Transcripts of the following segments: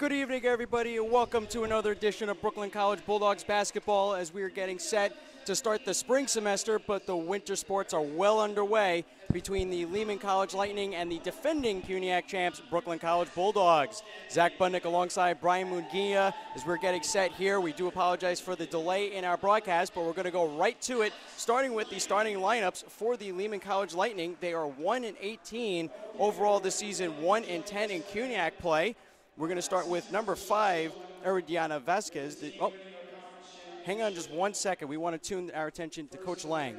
Good evening, everybody, and welcome to another edition of Brooklyn College Bulldogs basketball as we are getting set to start the spring semester, but the winter sports are well underway between the Lehman College Lightning and the defending CUNYAC champs, Brooklyn College Bulldogs. Zach Budnick alongside Brian Munguia as we're getting set here. We do apologize for the delay in our broadcast, but we're going to go right to it, starting with the starting lineups for the Lehman College Lightning. They are 1-18 overall this season, 1-10 in CUNYAC play. We're going to start with number 5, Eridiana Vasquez. Hang on just 1 second. We want to tune our attention to Coach Lang.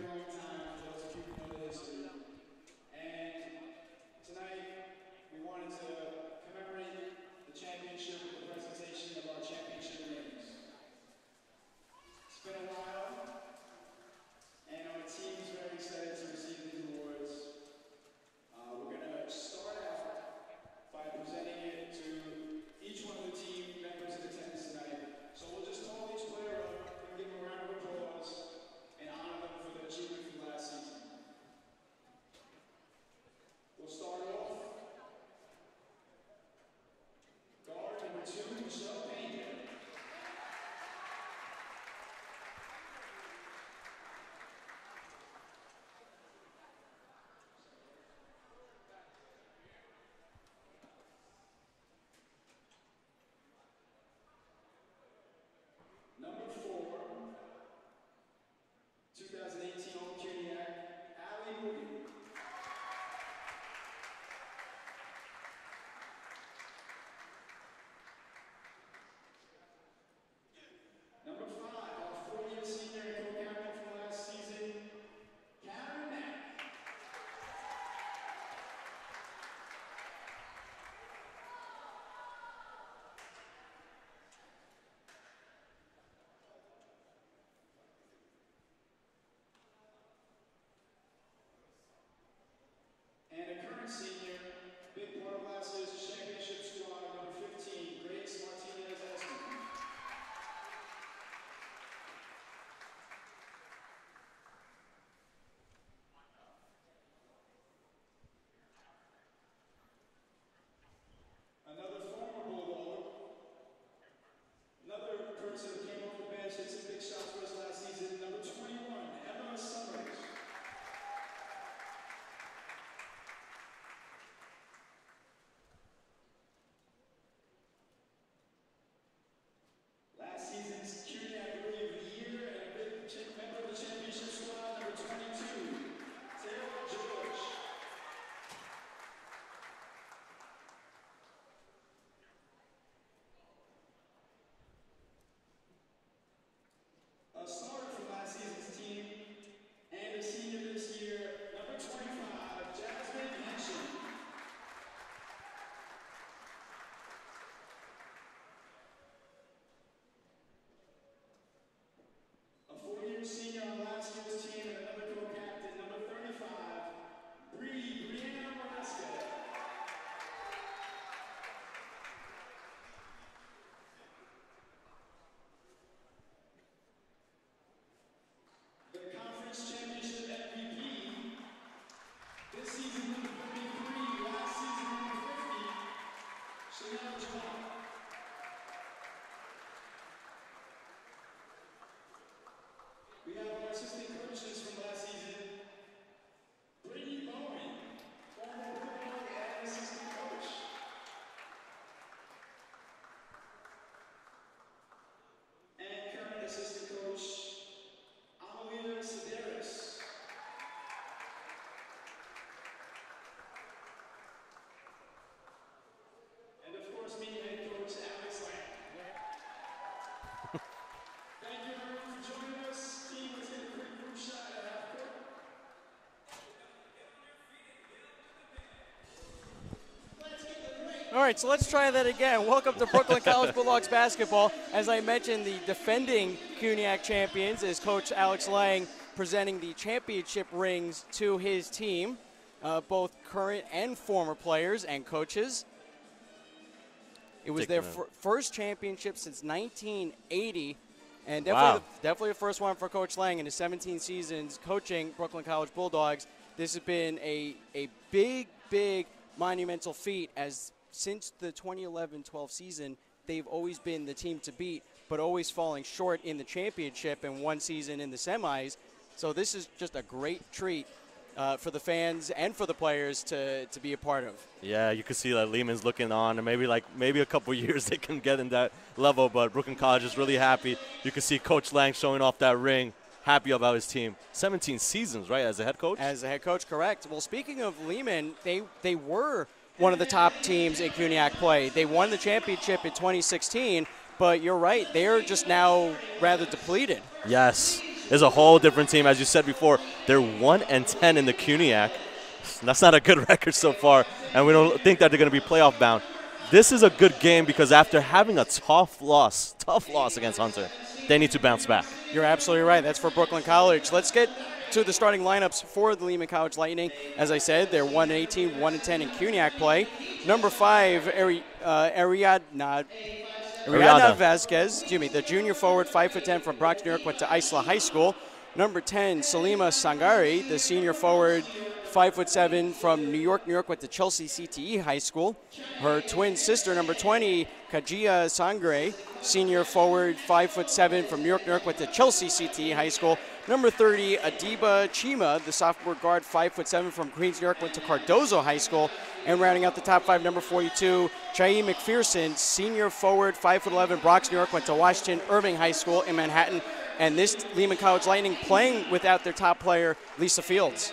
All right, so let's try that again. Welcome to Brooklyn College Bulldogs basketball. As I mentioned, the defending CUNYAC champions is Coach Alex Lang presenting the championship rings to his team, both current and former players and coaches. It was their first championship since 1980, and definitely the first one for Coach Lang in his 17 seasons coaching Brooklyn College Bulldogs. This has been a big monumental feat, as since the 2011-12 season, they've always been the team to beat, but always falling short in the championship and one season in the semis. So this is just a great treat for the fans and for the players to be a part of. Yeah, you can see that Lehman's looking on, and maybe a couple years they can get in that level, but Brooklyn College is really happy. You can see Coach Lang showing off that ring, happy about his team. 17 seasons, right, as a head coach? As a head coach, correct. Well, speaking of Lehman, they were one of the top teams in CUNYAC play. They won the championship in 2016, but you're right, they're just now rather depleted. Yes. There's a whole different team. As you said before, they're 1-10 in the CUNYAC. That's not a good record so far, and we don't think that they're going to be playoff bound. This is a good game because after having a tough loss against Hunter, they need to bounce back. You're absolutely right. That's for Brooklyn College. Let's get to the starting lineups for the Lehman College Lightning. As I said, they're 1-18, 1-10 in CUNYAC play. Number 5, Ariadna Vasquez, the junior forward, 5'10", from Bronx, New York, went to Isla High School. Number 10, Salima Sangari, the senior forward, 5'7", from New York, went to Chelsea CTE High School. Her twin sister, number 20, Kajia Sangre, senior forward, 5'7", from New York, went to Chelsea CTE High School. Number 30, Adiba Chima, the sophomore guard, 5'7", from Queens, New York, went to Cardozo High School. And rounding out the top 5, number 42, Chai McPherson, senior forward, 5'11", Bronx, New York, went to Washington Irving High School in Manhattan. And this Lehman College Lightning playing without their top player, Lisa Fields.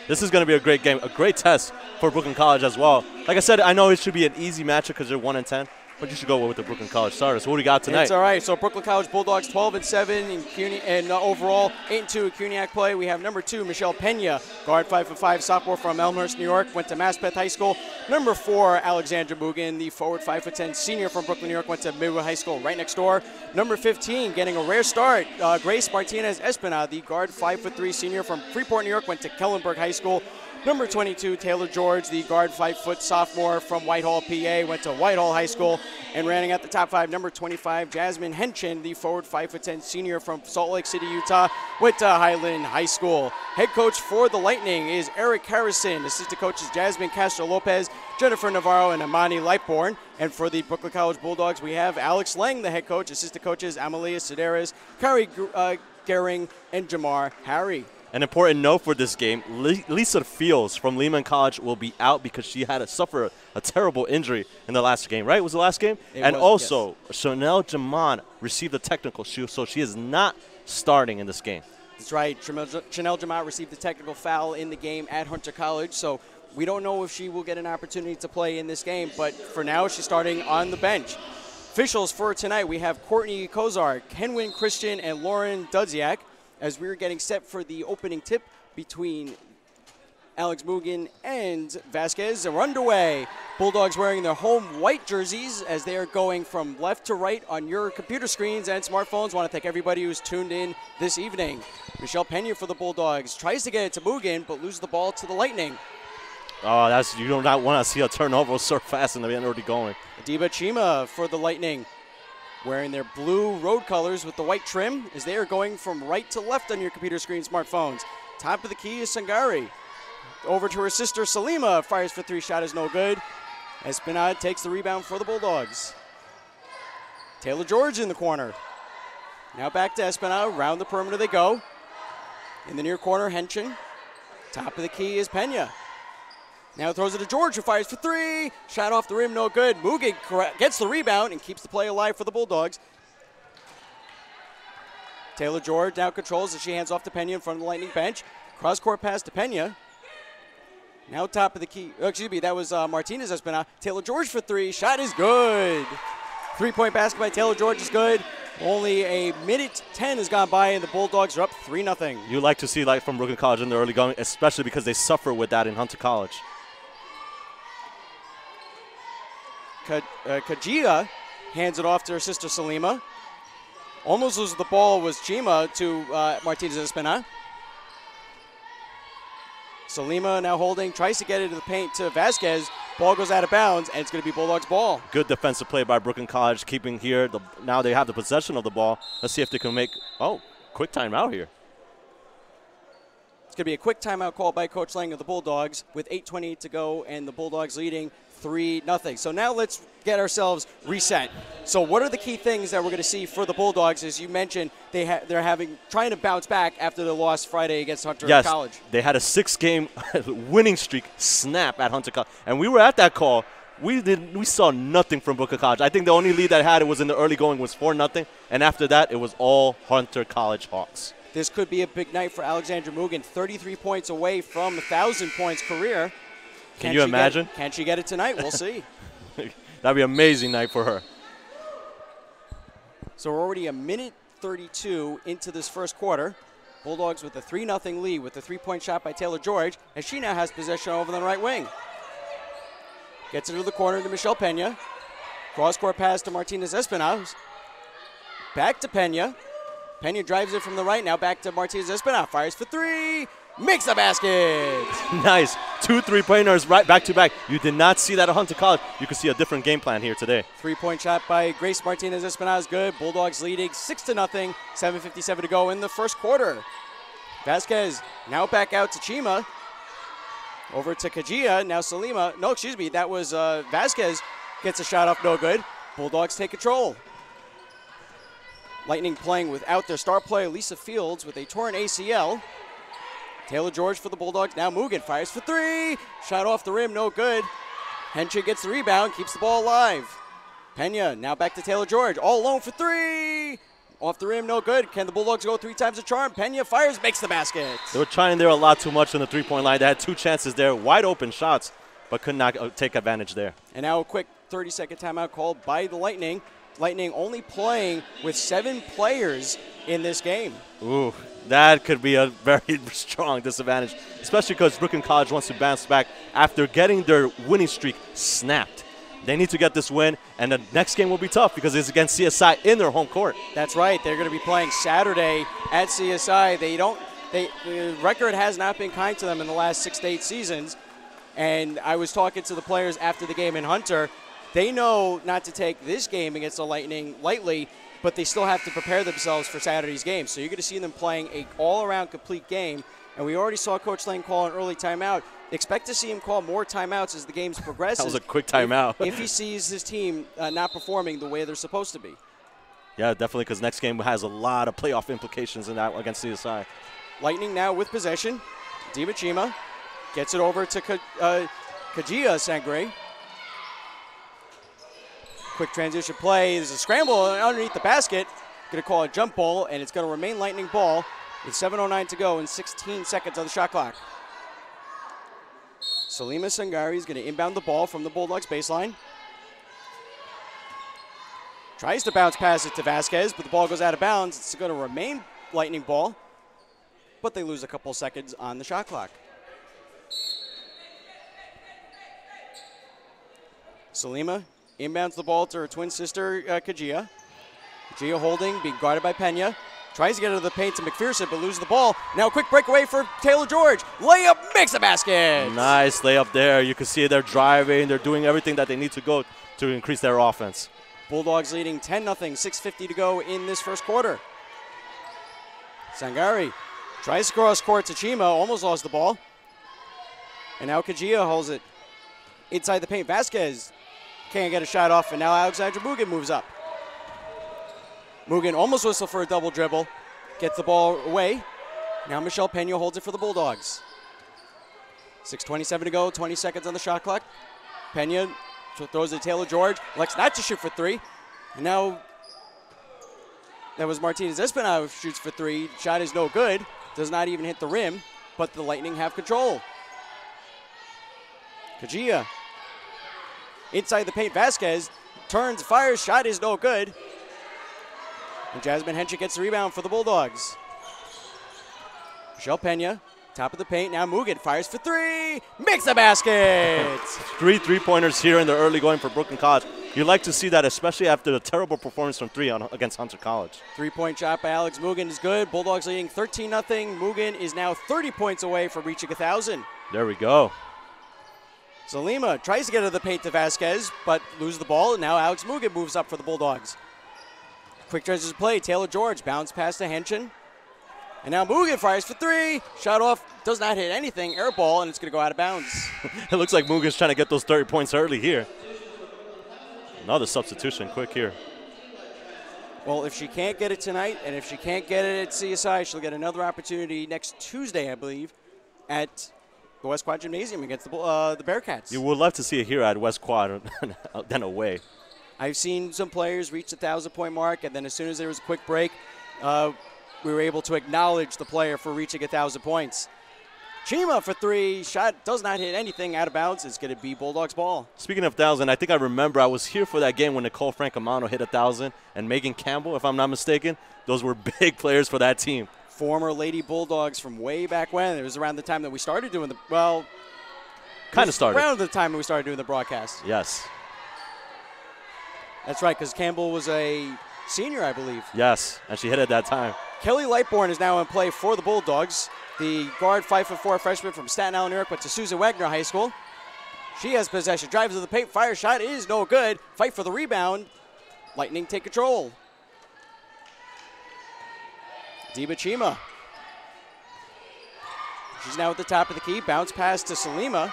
This is going to be a great game, a great test for Brooklyn College as well. Like I said, I know it should be an easy matchup because they're 1-10. But you should go with the Brooklyn College starters. What do we got tonight? It's all right. So Brooklyn College Bulldogs 12-7 and overall 8-2 in CUNYAC play. We have number 2, Michelle Pena, guard, 5'5", sophomore from Elmhurst, New York, went to Maspeth High School. Number 4, Alexandra Mugen, the forward, 5'10", senior from Brooklyn, New York, went to Midwood High School right next door. Number 15, getting a rare start, Grace Martinez Espina, the guard, 5'3", senior from Freeport, New York, went to Kellenberg High School. Number 22, Taylor George, the guard, 5' sophomore from Whitehall, PA, went to Whitehall High School. And rounding out the top 5, number 25, Jasmine Henchen, the forward, 5'10", senior from Salt Lake City, Utah, went to Highland High School. Head coach for the Lightning is Eric Harrison. Assistant coaches Jasmine Castro-Lopez, Jennifer Navarro, and Amani Lightborn. And for the Brooklyn College Bulldogs, we have Alex Lang, the head coach. Assistant coaches Amalia Sedaris, Carrie Gehring, and Jamar Harry. An important note for this game, Lisa Fields from Lehman College will be out because she had to suffer a terrible injury in the last game, right? Was the last game? And also, yes. Chanel Jaman received a technical, so she is not starting in this game. That's right. Chanel Jaman received a technical foul in the game at Hunter College, so we don't know if she will get an opportunity to play in this game, but for now she's starting on the bench. Officials for tonight, we have Courtney Kozar, Kenwin Christian, and Lauren Dudziak. As we were getting set for the opening tip between Alex Mugen and Vasquez, we're underway. Bulldogs wearing their home white jerseys as they are going from left to right on your computer screens and smartphones. Want to thank everybody who's tuned in this evening. Michelle Pena for the Bulldogs tries to get it to Mugen, but loses the ball to the Lightning. Oh, you do not want to see a turnover so fast and they're already going. Adiba Chima for the Lightning, wearing their blue road colors with the white trim as they are going from right to left on your computer screen smartphones. Top of the key is Sangari. Over to her sister Salima, fires for 3, shot is no good. Espinade takes the rebound for the Bulldogs. Taylor George in the corner. Now back to Espinade, round the perimeter they go. In the near corner, Henchen. Top of the key is Pena. Now throws it to George, who fires for 3. Shot off the rim, no good. Mugen gets the rebound and keeps the play alive for the Bulldogs. Taylor George now controls as she hands off to Pena in front of the Lightning bench. Cross-court pass to Pena. Now top of the key. Oh, excuse me, that was Martinez Espina. Taylor George for 3. Shot is good. 3-point basket by Taylor George is good. Only a minute 10 has gone by, and the Bulldogs are up 3-0. You like to see light from Brooklyn College in the early going, especially because they suffer with that in Hunter College. Kajia hands it off to her sister Salima. Almost loses the ball was Chima to Martinez Espina. Salima now holding, tries to get it to the paint to Vasquez. Ball goes out of bounds, and it's going to be Bulldogs ball. Good defensive play by Brooklyn College, keeping here. Now they have the possession of the ball. Let's see if they can make, quick timeout here. It's going to be a quick timeout call by Coach Lang of the Bulldogs with 8:28 to go, and the Bulldogs leading 3-0. So now let's get ourselves reset. So what are the key things that we're going to see for the Bulldogs? As you mentioned, they're trying to bounce back after the loss Friday against Hunter College. Yes, they had a 6-game winning streak snap at Hunter College, and we were at that call. We saw nothing from Brooklyn College. I think the only lead that had it was in the early going was 4-0, and after that it was all Hunter College Hawks. This could be a big night for Alexandra Mugen, 33 points away from 1,000 points career. Can you imagine? Can she get it tonight? We'll see. That'd be an amazing night for her. So we're already a minute 32 into this first quarter. Bulldogs with a 3-0 lead with a 3-point shot by Taylor George, as she now has possession over the right wing. Gets it to the corner to Michelle Pena. Cross-court pass to Martinez Espinal. Back to Pena. Pena drives it from the right, now back to Martinez Espinal. Fires for three. Makes the basket. Nice. 2 3-pointers right back to back. You did not see that at Hunter College. You can see a different game plan here today. 3-point shot by Grace Martinez Espinal is good. Bulldogs leading 6-0. 7:57 to go in the first quarter. Vasquez now back out to Chima. Over to Kajia. Now Salima. No, excuse me. That was Vasquez. Gets a shot off. No good. Bulldogs take control. Lightning playing without their star player, Lisa Fields, with a torn ACL. Taylor George for the Bulldogs. Now Mugen fires for three. Shot off the rim. No good. Henschel gets the rebound. Keeps the ball alive. Pena now back to Taylor George. All alone for three. Off the rim, no good. Can the Bulldogs go 3 times the charm? Pena fires, makes the basket. They were trying there a lot too much on the 3-point line. They had 2 chances there, wide open shots, but could not take advantage there. And now a quick 30-second timeout called by the Lightning. Lightning only playing with 7 players in this game. Ooh, that could be a very strong disadvantage, especially because Brooklyn College wants to bounce back after getting their winning streak snapped. They need to get this win, and the next game will be tough because it's against CSI in their home court. That's right. They're going to be playing Saturday at CSI. The record has not been kind to them in the last 6 to 8 seasons. And I was talking to the players after the game in Hunter. They know not to take this game against the Lightning lightly, but they still have to prepare themselves for Saturday's game. So you're going to see them playing an all-around complete game. And we already saw Coach Lane call an early timeout. Expect to see him call more timeouts as the games progress. That was a quick timeout. if he sees his team not performing the way they're supposed to be. Yeah, definitely, because next game has a lot of playoff implications in that against CSI. Lightning now with possession. Diva Chima gets it over to Kajia Sangre. Quick transition play. There's a scramble underneath the basket. Going to call a jump ball, and it's going to remain Lightning ball with 7:09 to go and 16 seconds on the shot clock. Salima Sangari is going to inbound the ball from the Bulldogs baseline. Tries to bounce pass it to Vasquez, but the ball goes out of bounds. It's going to remain Lightning ball, but they lose a couple seconds on the shot clock. Salima inbounds the ball to her twin sister, Kajia. Kajia holding, being guarded by Pena. Tries to get into the paint to McPherson, but loses the ball. Now a quick breakaway for Taylor George. Layup, makes a basket. Nice layup there. You can see they're driving. They're doing everything that they need to go to increase their offense. Bulldogs leading 10-0, 6:50 to go in this first quarter. Sangari tries to cross court to Chima, almost lost the ball. And now Kajia holds it inside the paint. Vasquez can't get a shot off, and now Alexandra Mugen moves up. Mugen almost whistled for a double dribble. Gets the ball away. Now Michelle Pena holds it for the Bulldogs. 6:27 to go, 20 seconds on the shot clock. Pena throws it to Taylor George. Elects not to shoot for three. And now that was Martinez Espinal who shoots for three. Shot is no good. Does not even hit the rim, but the Lightning have control. Kajia inside the paint. Vasquez turns, fires. Shot is no good. And Jasmine Henschel gets the rebound for the Bulldogs. Michelle Pena, top of the paint. Now Mugen fires for three. Makes the basket. 3 3-pointers here in the early going for Brooklyn College. You like to see that, especially after the terrible performance from three against Hunter College. 3-point shot by Alex Mugen is good. Bulldogs leading 13-0. Mugen is now 30 points away from reaching 1,000. There we go. Zalima tries to get to the paint to Vasquez, but loses the ball. And now Alex Mugen moves up for the Bulldogs. Quick transition play. Taylor George bounce pass to Henschel. And now Mugen fires for three. Shot off, does not hit anything. Air ball, and it's going to go out of bounds. It looks like Mugen's trying to get those 30 points early here. Another substitution quick here. Well, if she can't get it tonight, and if she can't get it at CSI, she'll get another opportunity next Tuesday, I believe, at the West Quad Gymnasium against the Bearcats. You would love to see it here at West Quad than away. I've seen some players reach the 1,000-point mark, and then as soon as there was a quick break, we were able to acknowledge the player for reaching 1,000 points. Chima for three. Shot does not hit anything, out of bounds. It's going to be Bulldogs ball. Speaking of 1,000, I think I remember I was here for that game when Nicole Francomano hit 1,000, and Megan Campbell, if I'm not mistaken. Those were big players for that team. Former Lady Bulldogs from way back when. It was around the time that we started doing kind of started. Around the time we started doing the broadcast. Yes. That's right, because Campbell was a senior, I believe. Yes, and she hit at that time. Kelly Lightbourne is now in play for the Bulldogs. The guard 5'4" freshman from Staten Island, New York, went to Susan Wagner High School. She has possession, drives to the paint, fire shot is no good. Fight for the rebound. Lightning take control. Diba Chima. She's now at the top of the key. Bounce pass to Salima.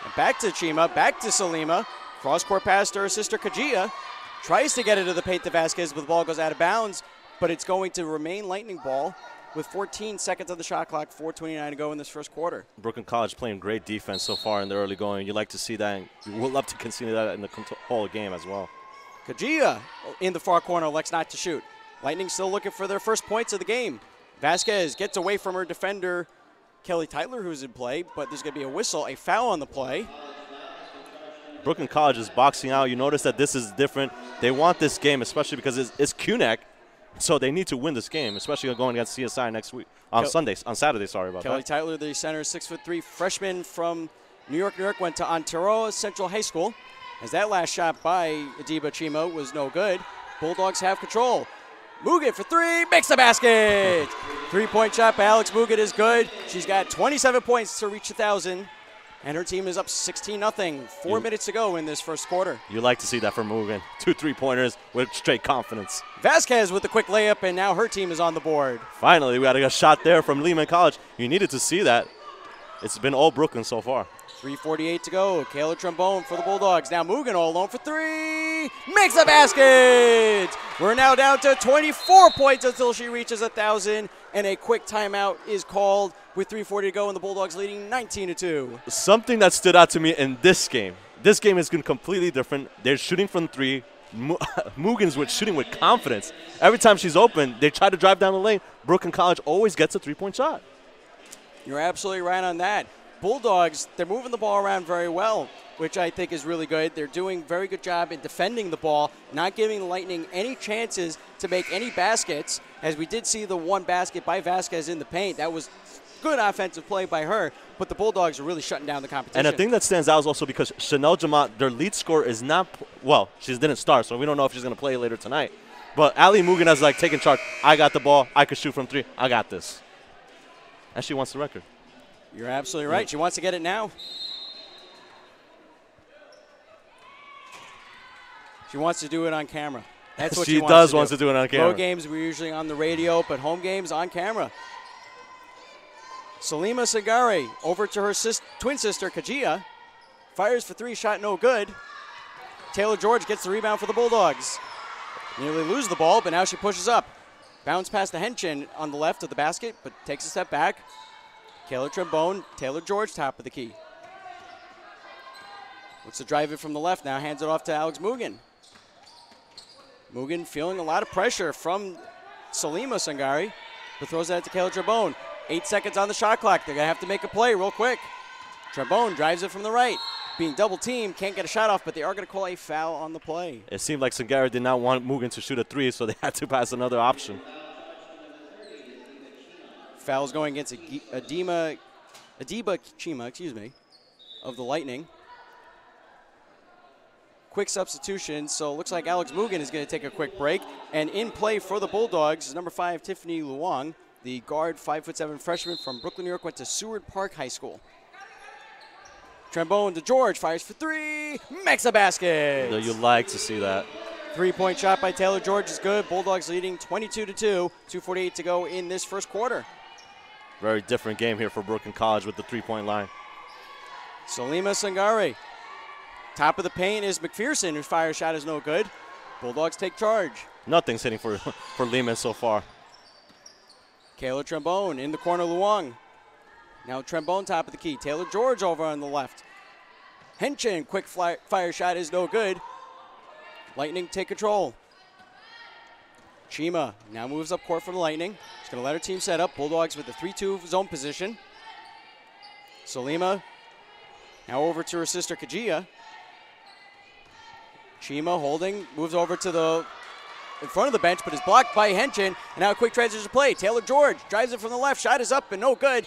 And back to Chima, back to Salima. Cross-court pass to her sister Kajia. Tries to get it to the paint to Vasquez, but the ball goes out of bounds. But it's going to remain Lightning ball with 14 seconds on the shot clock, 4:29 to go in this first quarter. Brooklyn College playing great defense so far in the early going. You like to see that. You would love to continue that in the whole game as well. Kajia in the far corner elects not to shoot. Lightning still looking for their first points of the game. Vasquez gets away from her defender, Kelly Tyler, who's in play, but there's going to be a whistle, a foul on the play. Brooklyn College is boxing out. You notice that this is different. They want this game, especially because it's CUNYAC, so they need to win this game, especially going against CSI next week on Saturday. Sorry about Kelly that. Tyler, the center, 6'3" freshman from New York, went to Ontario Central High School. As that last shot by Adiba Chima was no good. Bulldogs have control. Mugen for three, makes the basket. 3-point shot by Alex Mugen is good. She's got 27 points to reach 1,000. And her team is up 16-0. 4 minutes to go in this first quarter. You like to see that from Mugen. 2 3-pointers with straight confidence. Vasquez with the quick layup, and now her team is on the board. Finally, we got a shot there from Lehman College. You needed to see that. It's been all Brooklyn so far. 3:48 to go. Kayla Trombone for the Bulldogs. Now Mugen all alone for three. Makes the basket! We're now down to 24 points until she reaches 1,000. And a quick timeout is called with 3:40 to go, and the Bulldogs leading 19-2. Something that stood out to me in this game. This game has been completely different. They're shooting from three. Mugen's shooting with confidence. Every time she's open, they try to drive down the lane. Brooklyn College always gets a 3-point shot. You're absolutely right on that. Bulldogs, they're moving the ball around very well, which I think is really good. They're doing a very good job in defending the ball, not giving the Lightning any chances to make any baskets, as we did see the one basket by Vasquez in the paint. That was good offensive play by her, but the Bulldogs are really shutting down the competition. And the thing that stands out is also because Chanel Jamont, their lead scorer, is not – well, she didn't start, so we don't know if she's going to play later tonight. But Ali Mugen has, taken charge. I got the ball. I can shoot from three. I got this. And she wants the record. You're absolutely right. She wants to get it now. She wants to do it on camera. That's what she wants to do it on camera. Road games, we're usually on the radio, but home games on camera. Salima Sagari over to her twin sister, Kajia. Fires for three, shot no good. Taylor George gets the rebound for the Bulldogs. Nearly lose the ball, but now she pushes up. Bounce past the Henshin on the left of the basket, but takes a step back. Kayla Trombone, Taylor George, top of the key. Looks to drive it from the left now, hands it off to Alex Mugen. Mugen feeling a lot of pressure from Salima Sangari, but throws that to Kayla Trombone. 8 seconds on the shot clock. They're going to have to make a play real quick. Trombone drives it from the right. Being double teamed, can't get a shot off, but they are going to call a foul on the play. It seemed like Sangari did not want Mugen to shoot a three, so they had to pass another option. Foul's going against Adiba Chima, of the Lightning. Quick substitution, so it looks like Alex Mugen is going to take a quick break. And in play for the Bulldogs is number 5, Tiffany Luong, the guard, 5'7" freshman from Brooklyn, New York, went to Seward Park High School. Trombone to George, fires for three, makes a basket. You like to see that. 3-point shot by Taylor George is good. Bulldogs leading 22-2, 2:48 to go in this first quarter. Very different game here for Brooklyn College with the three-point line. Salima Sangare. Top of the paint is McPherson, whose fire shot is no good. Bulldogs take charge. Nothing's hitting for Lehman so far. Kayla Trembone in the corner, Luong. Now Trembone top of the key. Taylor George over on the left. Henshin, quick fire shot is no good. Lightning take control. Chima now moves up court for the Lightning. She's going to let her team set up. Bulldogs with the 3-2 zone position. Salima now over to her sister Kajia. Chima holding, moves over to the in front of the bench, but is blocked by Henshin. And now a quick transition play. Taylor George drives it from the left. Shot is up and no good.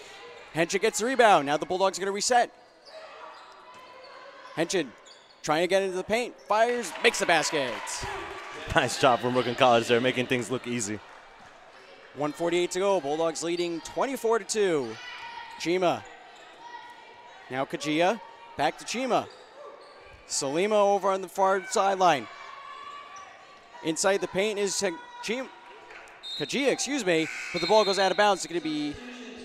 Henshin gets the rebound. Now the Bulldogs are going to reset. Henshin trying to get into the paint. Fires, makes the basket. Nice job from Brooklyn College there, making things look easy. 1:48 to go. Bulldogs leading 24-2. Chima. Now Kajia. Back to Chima. Salima over on the far sideline. Inside the paint is Kajia, but the ball goes out of bounds. It's going to be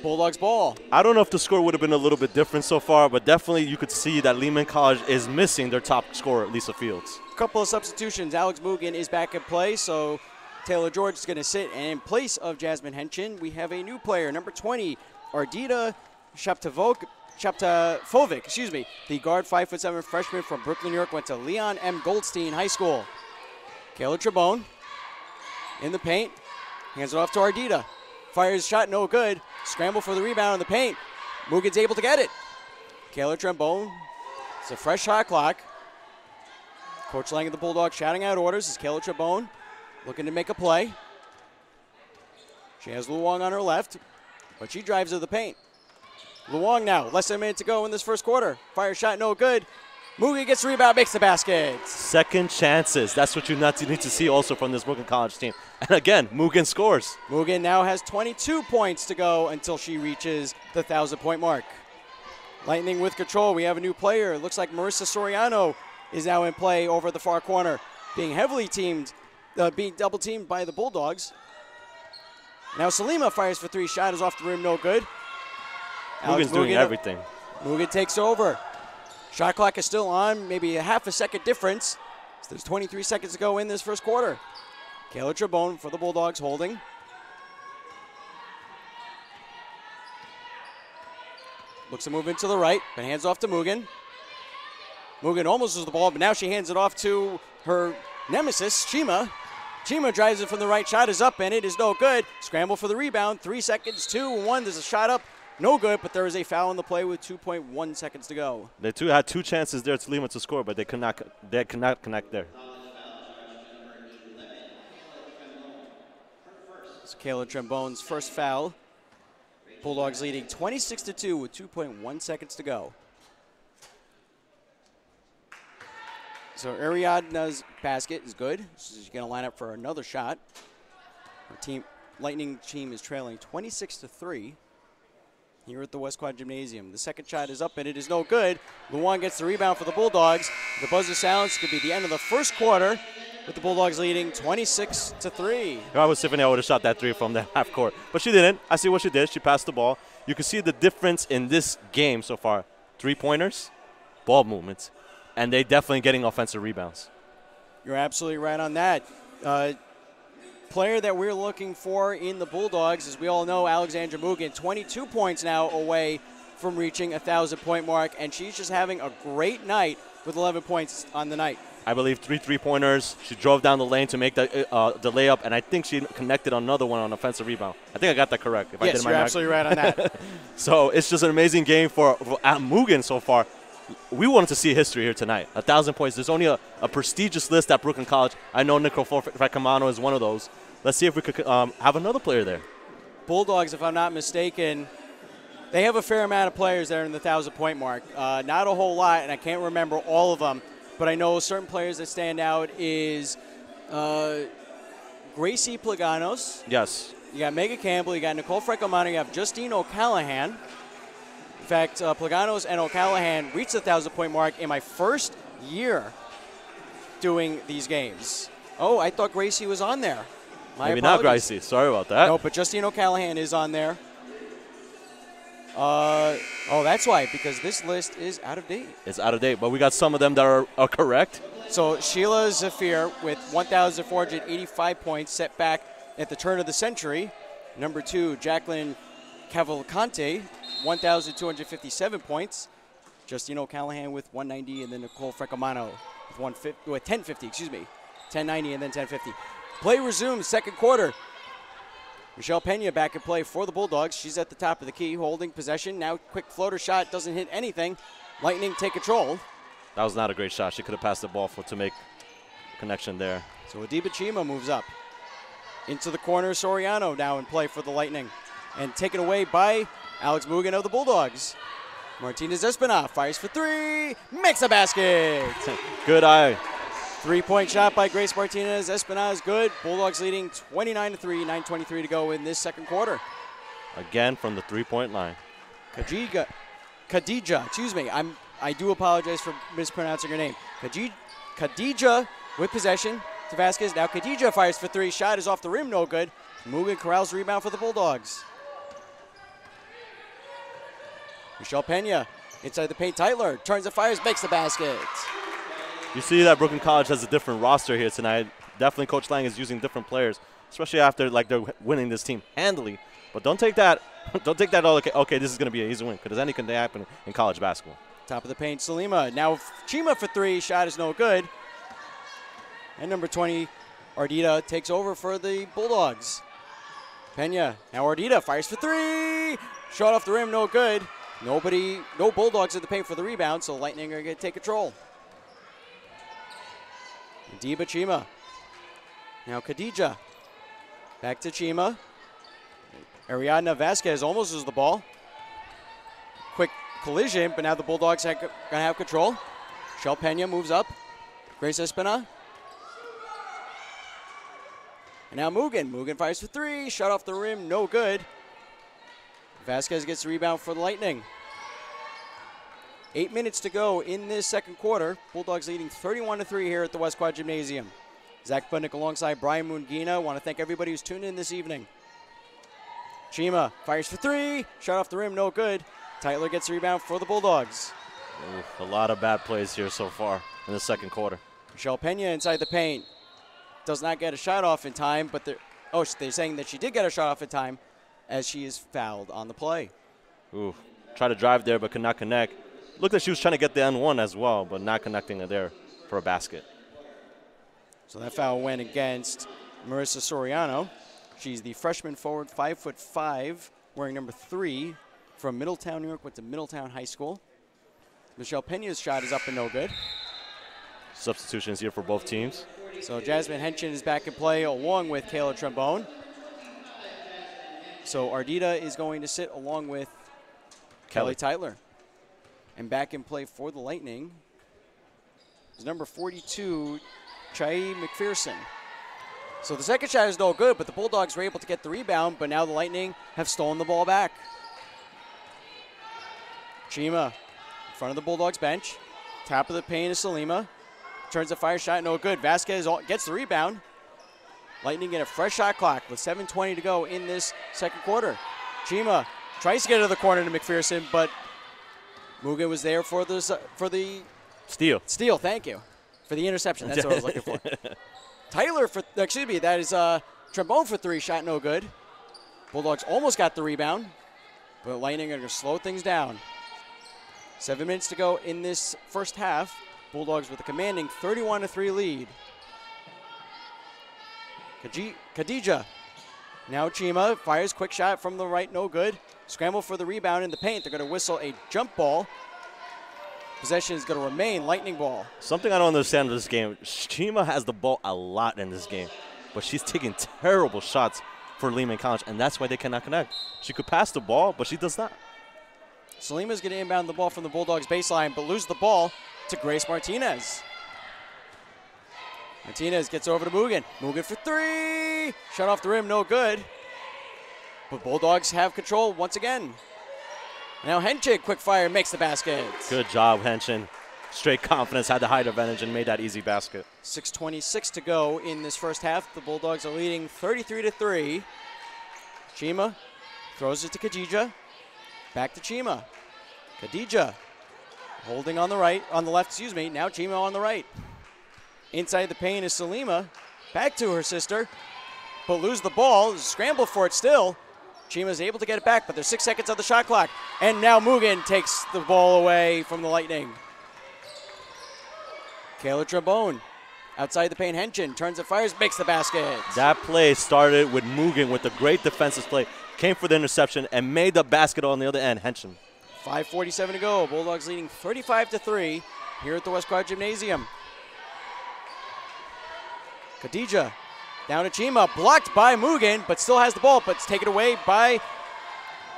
Bulldogs ball. I don't know if the score would have been a little bit different so far, but definitely you could see that Lehman College is missing their top scorer, Lisa Fields. A couple of substitutions. Alex Mugen is back in play, so Taylor George is going to sit. And in place of Jasmine Henshin, we have a new player, number 20, Ardita Shaptafovic, the guard 5'7" freshman from Brooklyn, New York, went to Leon M. Goldstein High School. Kayla Trembone in the paint, hands it off to Ardita. Fires shot, no good. Scramble for the rebound in the paint. Mugen's able to get it. Kayla Trembone, it's a fresh shot clock. Coach Lang of the Bulldogs shouting out orders as Kayla Trembone looking to make a play. She has Luong on her left, but she drives to the paint. Luong now, less than a minute to go in this first quarter. Fire shot, no good. Mugen gets the rebound, makes the basket. Second chances. That's what you need to see also from this Brooklyn College team. And again, Mugen scores. Mugen now has 22 points to go until she reaches the 1,000-point mark. Lightning with control. We have a new player. It looks like Marissa Soriano is now in play over at the far corner, being heavily teamed, being double-teamed by the Bulldogs. Now Salima fires for three. Shot is off the rim, no good. Mugen's doing everything. Mugen takes over. Shot clock is still on, maybe a half a second difference. So there's 23 seconds to go in this first quarter. Kayla Trembone for the Bulldogs holding. Looks to move into the right, but hands off to Mugen. Mugen almost loses the ball, but now she hands it off to her nemesis, Chima. Chima drives it from the right. Shot is up, and it is no good. Scramble for the rebound. 3 seconds, 2-1. There's a shot up. No good, but there is a foul in the play with 2.1 seconds to go. They had two chances there to Lehman to score, but they could not connect there. It's Kayla Trembone's first foul. Bulldogs leading 26-2 with 2.1 seconds to go. So Ariadna's basket is good. She's going to line up for another shot. Her Lightning team is trailing 26-3. Here at the West Quad Gymnasium. The second shot is up, and it is no good. Luong gets the rebound for the Bulldogs. The buzzer sounds. Could be the end of the first quarter with the Bulldogs leading 26-3. If I was Tiffany, I would have shot that three from the half court. But she didn't. I see what she did. She passed the ball. You can see the difference in this game so far. Three-pointers, ball movements, and they definitely getting offensive rebounds. You're absolutely right on that. Player that we're looking for in the Bulldogs, as we all know, Alexandra Mugen, 22 points now away from reaching a 1,000-point mark, and she's just having a great night with 11 points on the night. I believe three-pointers. She drove down the lane to make the layup, and I think she connected another one on offensive rebound. I think I got that correct. Yes, you're absolutely right on that. So it's just an amazing game for Mugen so far. We wanted to see history here tonight. 1,000 points. There's only a prestigious list at Brooklyn College. I know Nicole Fracamano is one of those. Let's see if we could have another player there. Bulldogs, if I'm not mistaken, they have a fair amount of players there in the 1,000-point mark. Not a whole lot, and I can't remember all of them, but I know certain players that stand out is Gracie Plaganos. Yes. You got Megan Campbell, you got Nicole Fracamano, you have Justine O'Callahan. In fact, Plaganos and O'Callahan reached the 1,000-point mark in my first year doing these games. Oh, I thought Gracie was on there. Maybe not Gracie. Sorry about that. No, but Justine O'Callahan is on there. Oh, that's why, because this list is out of date. It's out of date, but we got some of them that are correct. So Sheila Zafir with 1,485 points set back at the turn of the century. Number 2, Jacqueline Cavalcante, 1,257 points. Justine O'Callahan with 190, and then Nicole Freccomano with 1050, 1090 and then 1050. Play resumes, second quarter. Michelle Pena back in play for the Bulldogs. She's at the top of the key, holding possession. Now quick floater shot, doesn't hit anything. Lightning take control. That was not a great shot. She could have passed the ball to make a connection there. So Adiba Chima moves up. Into the corner, Soriano now in play for the Lightning. And taken away by Alex Mugan of the Bulldogs. Martinez Espina fires for 3, makes a basket. Good eye. 3-point shot by Grace Martinez. Espina is good. Bulldogs leading 29-3, 9:23 to go in this second quarter. Again from the 3-point line. Khadija, I do apologize for mispronouncing her name. Khadija with possession to Vasquez. Now Khadija fires for 3. Shot is off the rim, no good. Mugan corrals rebound for the Bulldogs. Michelle Pena inside the paint. Tytler turns and fires, makes the basket. You see that Brooklyn College has a different roster here tonight. Definitely Coach Lang is using different players, especially after they're winning this team handily. But don't take that. Don't take that all. Okay, this is going to be an easy win, because anything can happen in college basketball. Top of the paint, Salima. Now Chima for 3. Shot is no good. And number 20, Ardita takes over for the Bulldogs. Pena. Now Ardita fires for 3. Shot off the rim, no good. No Bulldogs in the paint for the rebound, so Lightning are going to take control. Adiba Chima. Now Khadija. Back to Chima. Ariadna Vasquez almost loses the ball. Quick collision, but now the Bulldogs are going to have control. Michelle Pena moves up. Grace Espina. And now Mugan. Mugan fires for 3. Shot off the rim, no good. Vasquez gets the rebound for the Lightning. 8 minutes to go in this second quarter. Bulldogs leading 31-3 here at the West Quad Gymnasium. Zach Budnick alongside Brian Mungina. Want to thank everybody who's tuned in this evening. Chima fires for 3. Shot off the rim, no good. Tytler gets the rebound for the Bulldogs. Oof, a lot of bad plays here so far in the second quarter. Michelle Pena inside the paint. Does not get a shot off in time, but they're saying that she did get a shot off in time as she is fouled on the play. Ooh, tried to drive there but could not connect. Looked like she was trying to get the N1 as well, but not connecting it there for a basket. So that foul went against Marissa Soriano. She's the freshman forward, 5'5", wearing number 3 from Middletown, New York, went to Middletown High School. Michelle Pena's shot is up and no good. Substitutions here for both teams. So Jasmine Henshin is back in play along with Kayla Trombone. So Ardita is going to sit along with Kelly Tytler. And back in play for the Lightning is number 42, Chai McPherson. So the second shot is no good, but the Bulldogs were able to get the rebound, but now the Lightning have stolen the ball back. Chima in front of the Bulldogs bench. Top of the paint is Salima. Turns a fire shot, no good. Vasquez gets the rebound. Lightning get a fresh shot clock with 7:20 to go in this second quarter. Chima tries to get to the corner to McPherson, but Mugan was there for the steal. Steal, thank you. For the interception, that's what I was looking for. Tyler that is Trombone for 3, shot no good. Bulldogs almost got the rebound, but Lightning are going to slow things down. 7 minutes to go in this first half. Bulldogs with a commanding 31-3 lead. Khadija. Now Chima fires quick shot from the right, no good. Scramble for the rebound in the paint. They're going to whistle a jump ball. Possession is going to remain Lightning ball. Something I don't understand in this game, Chima has the ball a lot in this game, but she's taking terrible shots for Lehman College, and that's why they cannot connect. She could pass the ball, but she does not. Salima's going to inbound the ball from the Bulldogs baseline, but lose the ball to Grace Martinez. Martinez gets over to Mugan. Mugan for 3. Shot off the rim, no good. But Bulldogs have control once again. Now Henchig, quick fire, makes the basket. Good job, Henshin. Straight confidence, had the height advantage, and made that easy basket. 6:26 to go in this first half. The Bulldogs are leading 33-3. Chima throws it to Khadija. Back to Chima. Khadija holding on the right, on the left, excuse me. Now Chima on the right. Inside the paint is Salima. Back to her sister, but lose the ball. Scramble for it still. Chima's able to get it back, but there's 6 seconds on the shot clock. And now Mugen takes the ball away from the Lightning. Kayla Trabone outside the paint. Henshin turns and fires, makes the basket. That play started with Mugen with a great defensive play. Came for the interception and made the basket on the other end. Henshin. 5:47 to go. Bulldogs leading 35-3 here at the West Quad Gymnasium. Khadija down to Chima, blocked by Mugen, but still has the ball, but it's taken away by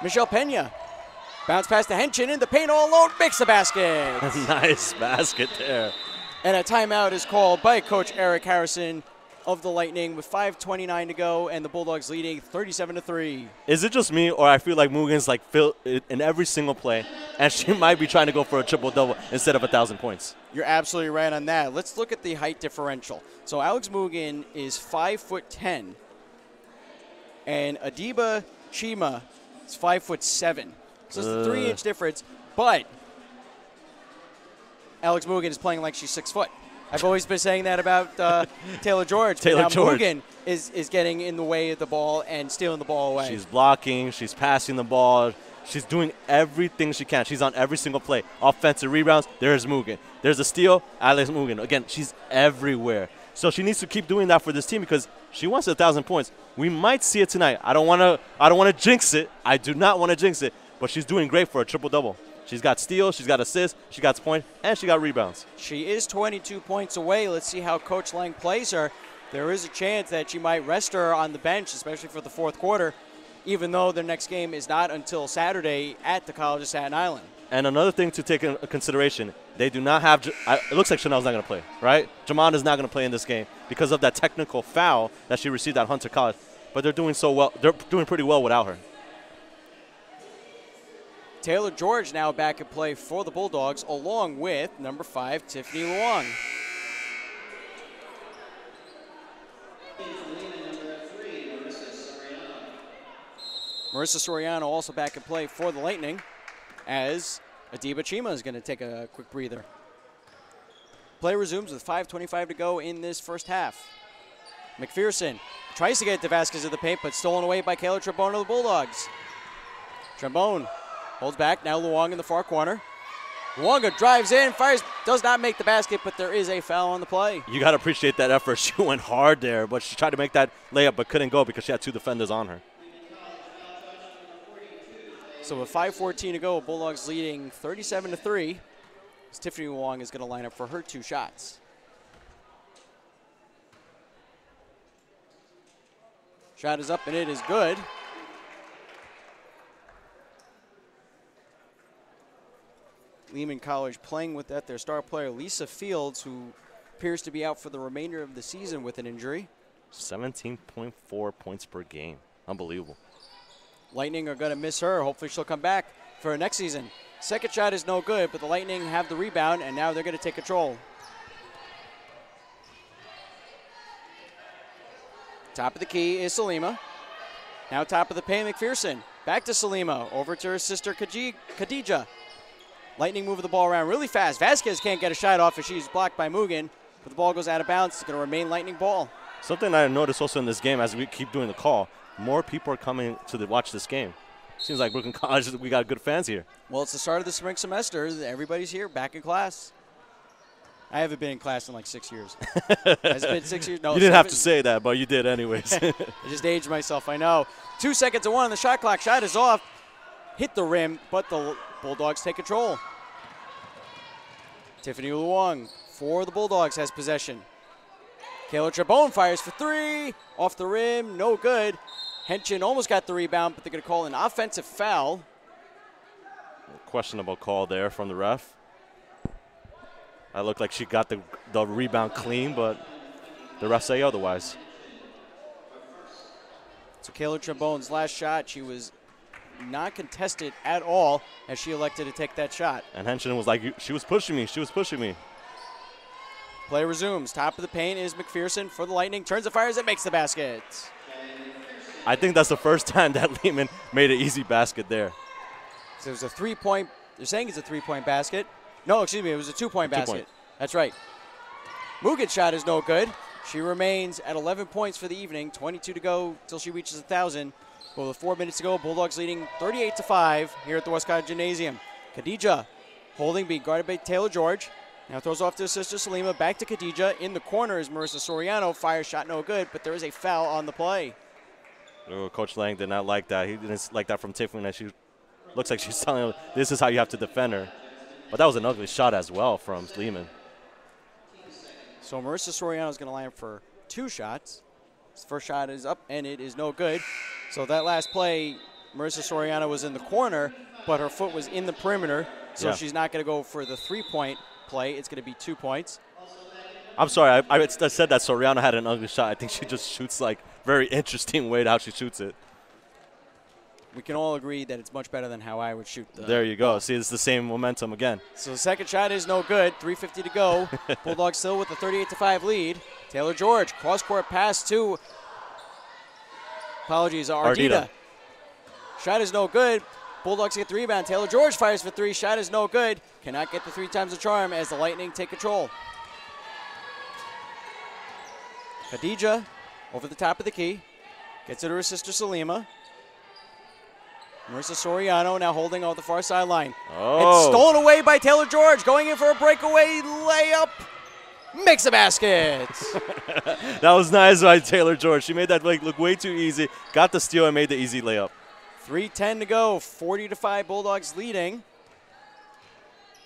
Michelle Pena. Bounce pass to Henshin in the paint all alone, makes the basket. Nice basket there. And a timeout is called by Coach Eric Harrison of the Lightning with 5:29 to go, and the Bulldogs leading 37-3. Is it just me, or I feel like Mugen's like in every single play, and she might be trying to go for a triple-double instead of 1,000 points? You're absolutely right on that. Let's look at the height differential. So Alex Mugen is 5'10", and Adiba Chima is 5'7". So it's a 3-inch difference, but Alex Mugen is playing like she's 6 foot. I've always been saying that about Taylor George. Taylor George. Mugen is getting in the way of the ball and stealing the ball away. She's blocking. She's passing the ball. She's doing everything she can. She's on every single play. Offensive rebounds, there's Mugen. There's a steal, Alex Mugen. Again, she's everywhere. So she needs to keep doing that for this team because she wants 1,000 points. We might see it tonight. I don't want to jinx it. I do not want to jinx it. But she's doing great for a triple-double. She's got steals, she's got assists, she got points, and she got rebounds. She is 22 points away. Let's see how Coach Lang plays her. There is a chance that she might rest her on the bench, especially for the fourth quarter, even though their next game is not until Saturday at the College of Staten Island. And another thing to take into consideration, they do not have – it looks like Chanel's not going to play, right? Jamon is not going to play in this game because of that technical foul that she received at Hunter College. But they're doing so well. They're doing pretty well without her. Taylor George now back in play for the Bulldogs, along with number 5, Tiffany Luong. Marissa Soriano also back in play for the Lightning, as Adiba Chima is going to take a quick breather. Play resumes with 5:25 to go in this first half. McPherson tries to get to Vasquez of the paint, but stolen away by Kayla Trabone of the Bulldogs. Trabone holds back, now Luong in the far corner. Luonga drives in, fires, does not make the basket, but there is a foul on the play. You got to appreciate that effort. She went hard there, but she tried to make that layup but couldn't go because she had 2 defenders on her. So with 5:14 to go, Bulldogs leading 37-3. As Tiffany Luong is going to line up for her 2 shots. Shot is up and it is good. Lehman College playing with their star player, Lisa Fields, who appears to be out for the remainder of the season with an injury. 17.4 points per game. Unbelievable. Lightning are going to miss her. Hopefully she'll come back for her next season. Second shot is no good, but the Lightning have the rebound, and now they're going to take control. Top of the key is Salima. Now top of the paint, McPherson. Back to Salima. Over to her sister, Khadija. Lightning moving the ball around really fast. Vasquez can't get a shot off as she's blocked by Mugen, but the ball goes out of bounds. It's going to remain Lightning ball. Something I noticed also in this game as we keep doing the call, more people are coming to watch this game. Seems like Brooklyn College, we got good fans here. Well, it's the start of the spring semester. Everybody's here, back in class. I haven't been in class in like 6 years. Has it been 6 years? No, you didn't have to say that, but you did anyways. I just aged myself, I know. 2 seconds and 1 on the shot clock. Shot is off. Hit the rim, but the Bulldogs take control. Tiffany Luong for the Bulldogs has possession. Kayla Trabone fires for 3. Off the rim, no good. Henshin almost got the rebound, but they're going to call an offensive foul. Questionable call there from the ref. I looked like she got the rebound clean, but the refs say otherwise. So Kayla Trabone's last shot, she was not contested at all as she elected to take that shot. And Henshin was like, she was pushing me, she was pushing me. Play resumes. Top of the paint is McPherson for the Lightning. Turns and fires and makes the basket. I think that's the first time that Lehman made an easy basket there. So it was a 3-point. They're saying it's a 3-point basket. No, excuse me. It was a 2-point basket. That's right. Mugin's shot is no good. She remains at 11 points for the evening. 22 to go till she reaches 1,000. Well, with 4 minutes to go, Bulldogs leading 38-5 here at the Westcott Gymnasium. Khadija holding, being guarded by Taylor George. Now throws off to his sister Salima. Back to Khadija. In the corner is Marissa Soriano. Fire shot no good, but there is a foul on the play. Oh, Coach Lang did not like that. He didn't like that from Tiffany. She looks like she's telling him this is how you have to defend her. But that was an ugly shot as well from Lehman. So Marissa Soriano is going to line up for 2 shots. His first shot is up, and it is no good. So that last play, Marissa Soriano was in the corner, but her foot was in the perimeter, so she's not going to go for the 3-point play. It's going to be 2 points. I'm sorry. I said that Soriano had an ugly shot. I think she just shoots like very interesting way to how she shoots it. We can all agree that it's much better than how I would shoot the There you go. See, it's the same momentum again. So the second shot is no good. 3:50 to go. Bulldogs still with the 38-5 lead. Taylor George, cross-court pass to, Ardita. Shot is no good. Bulldogs get the rebound. Taylor George fires for 3. Shot is no good. Cannot get the 3 times the charm as the Lightning take control. Khadija over the top of the key. Gets it to her sister Salima. Marissa Soriano now holding on the far sideline. Oh. It's stolen away by Taylor George. Going in for a breakaway layup. Makes a basket. That was nice by Taylor George. She made that look way too easy. Got the steal and made the easy layup. 3:10 to go. 40-5 Bulldogs leading.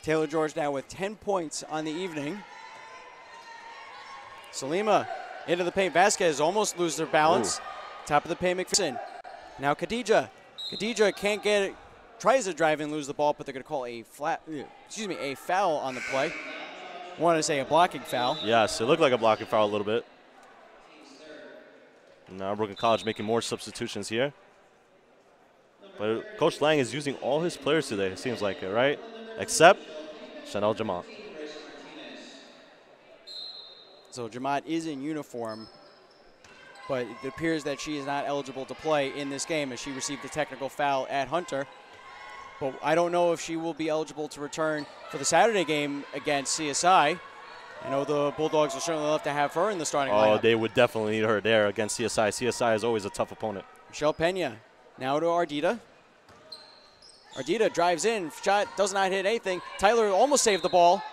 Taylor George now with 10 points on the evening. Salima into the paint. Vasquez almost loses their balance. Ooh. Top of the paint, McPherson. Now Khadija. Khadija can't get it. Tries to drive and lose the ball, but they're going to call a foul on the play. I want to say a blocking foul. Yes, it looked like a blocking foul a little bit. Now Brooklyn College making more substitutions here. But Coach Lang is using all his players today, it seems like it, right? Except Chanel Jamat. So Jamat is in uniform, but it appears that she is not eligible to play in this game as she received a technical foul at Hunter. But I don't know if she will be eligible to return for the Saturday game against CSI. I know the Bulldogs will certainly love to have her in the starting lineup. Oh, they would definitely need her there against CSI. CSI is always a tough opponent. Michelle Pena now to Ardita. Ardita drives in. Shot does not hit anything. Tyler almost saved the ball.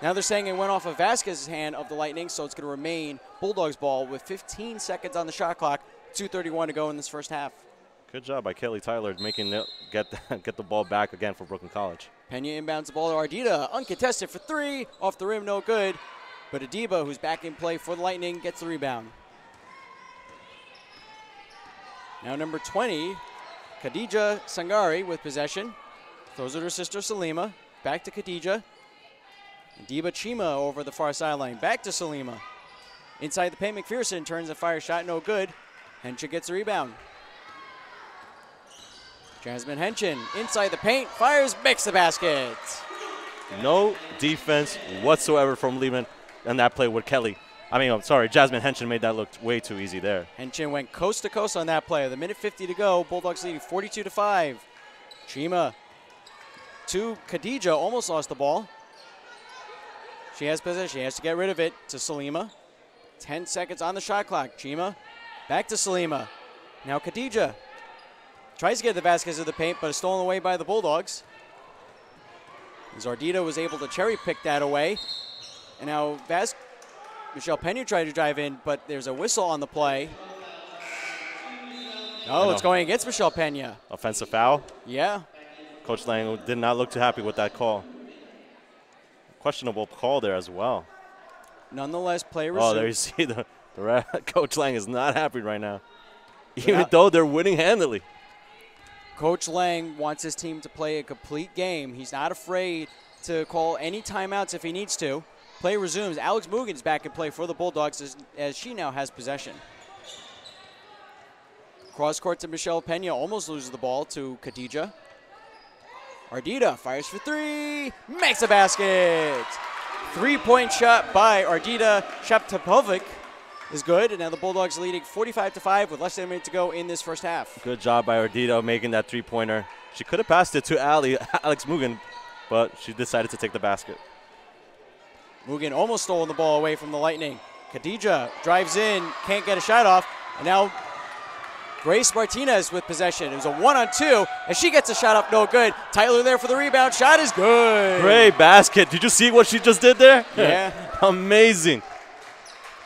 Now they're saying it went off of Vasquez's hand of the Lightning, so it's going to remain Bulldogs ball with 15 seconds on the shot clock. 2:31 to go in this first half. Good job by Kelly Tyler making it get the ball back again for Brooklyn College. Pena inbounds the ball to Ardita. Uncontested for 3. Off the rim, no good. But Adiba, who's back in play for the Lightning, gets the rebound. Now number 20, Khadija Sangari with possession. Throws it to her sister Salima. Back to Khadija. Adiba Chima over the far sideline. Back to Salima. Inside the paint, McPherson turns a fire shot, no good. Henshin gets the rebound. Jasmine Henshin inside the paint, fires, makes the basket. No defense whatsoever from Lehman on that play with Kelly. Jasmine Henshin made that look way too easy there. Henshin went coast to coast on that play. The minute 50 to go, Bulldogs leading 42-5. Chima to Khadija, almost lost the ball. She has possession, she has to get rid of it to Salima. 10 seconds on the shot clock. Chima back to Salima. Now Khadija tries to get the Vasquez of the paint, but is stolen away by the Bulldogs. Ardita was able to cherry pick that away. And now Michelle Pena tried to drive in, but there's a whistle on the play. Oh, it's going against Michelle Pena. Offensive foul? Yeah. Coach Lang did not look too happy with that call. Questionable call there as well. Nonetheless, play resumed. Oh, there you see the Coach Lang is not happy right now. Even though they're winning handily. Coach Lang wants his team to play a complete game. He's not afraid to call any timeouts if he needs to. Play resumes. Alex Mugen's back in play for the Bulldogs as she now has possession. Cross court to Michelle Pena. Almost loses the ball to Khadija. Ardita fires for 3. Makes a basket. 3-point shot by Ardita Shaptapovic. is good, and now the Bulldogs leading 45-5 with less than a minute to go in this first half. Good job by Ardito making that three-pointer. She could have passed it to Alex Mugen, but she decided to take the basket. Mugen almost stole the ball away from the Lightning. Khadija drives in, can't get a shot off, and now Grace Martinez with possession. It was a 1-on-2, and she gets a shot up, no good. Tyler there for the rebound. Shot is good. Great basket. Did you see what she just did there? Yeah. Amazing.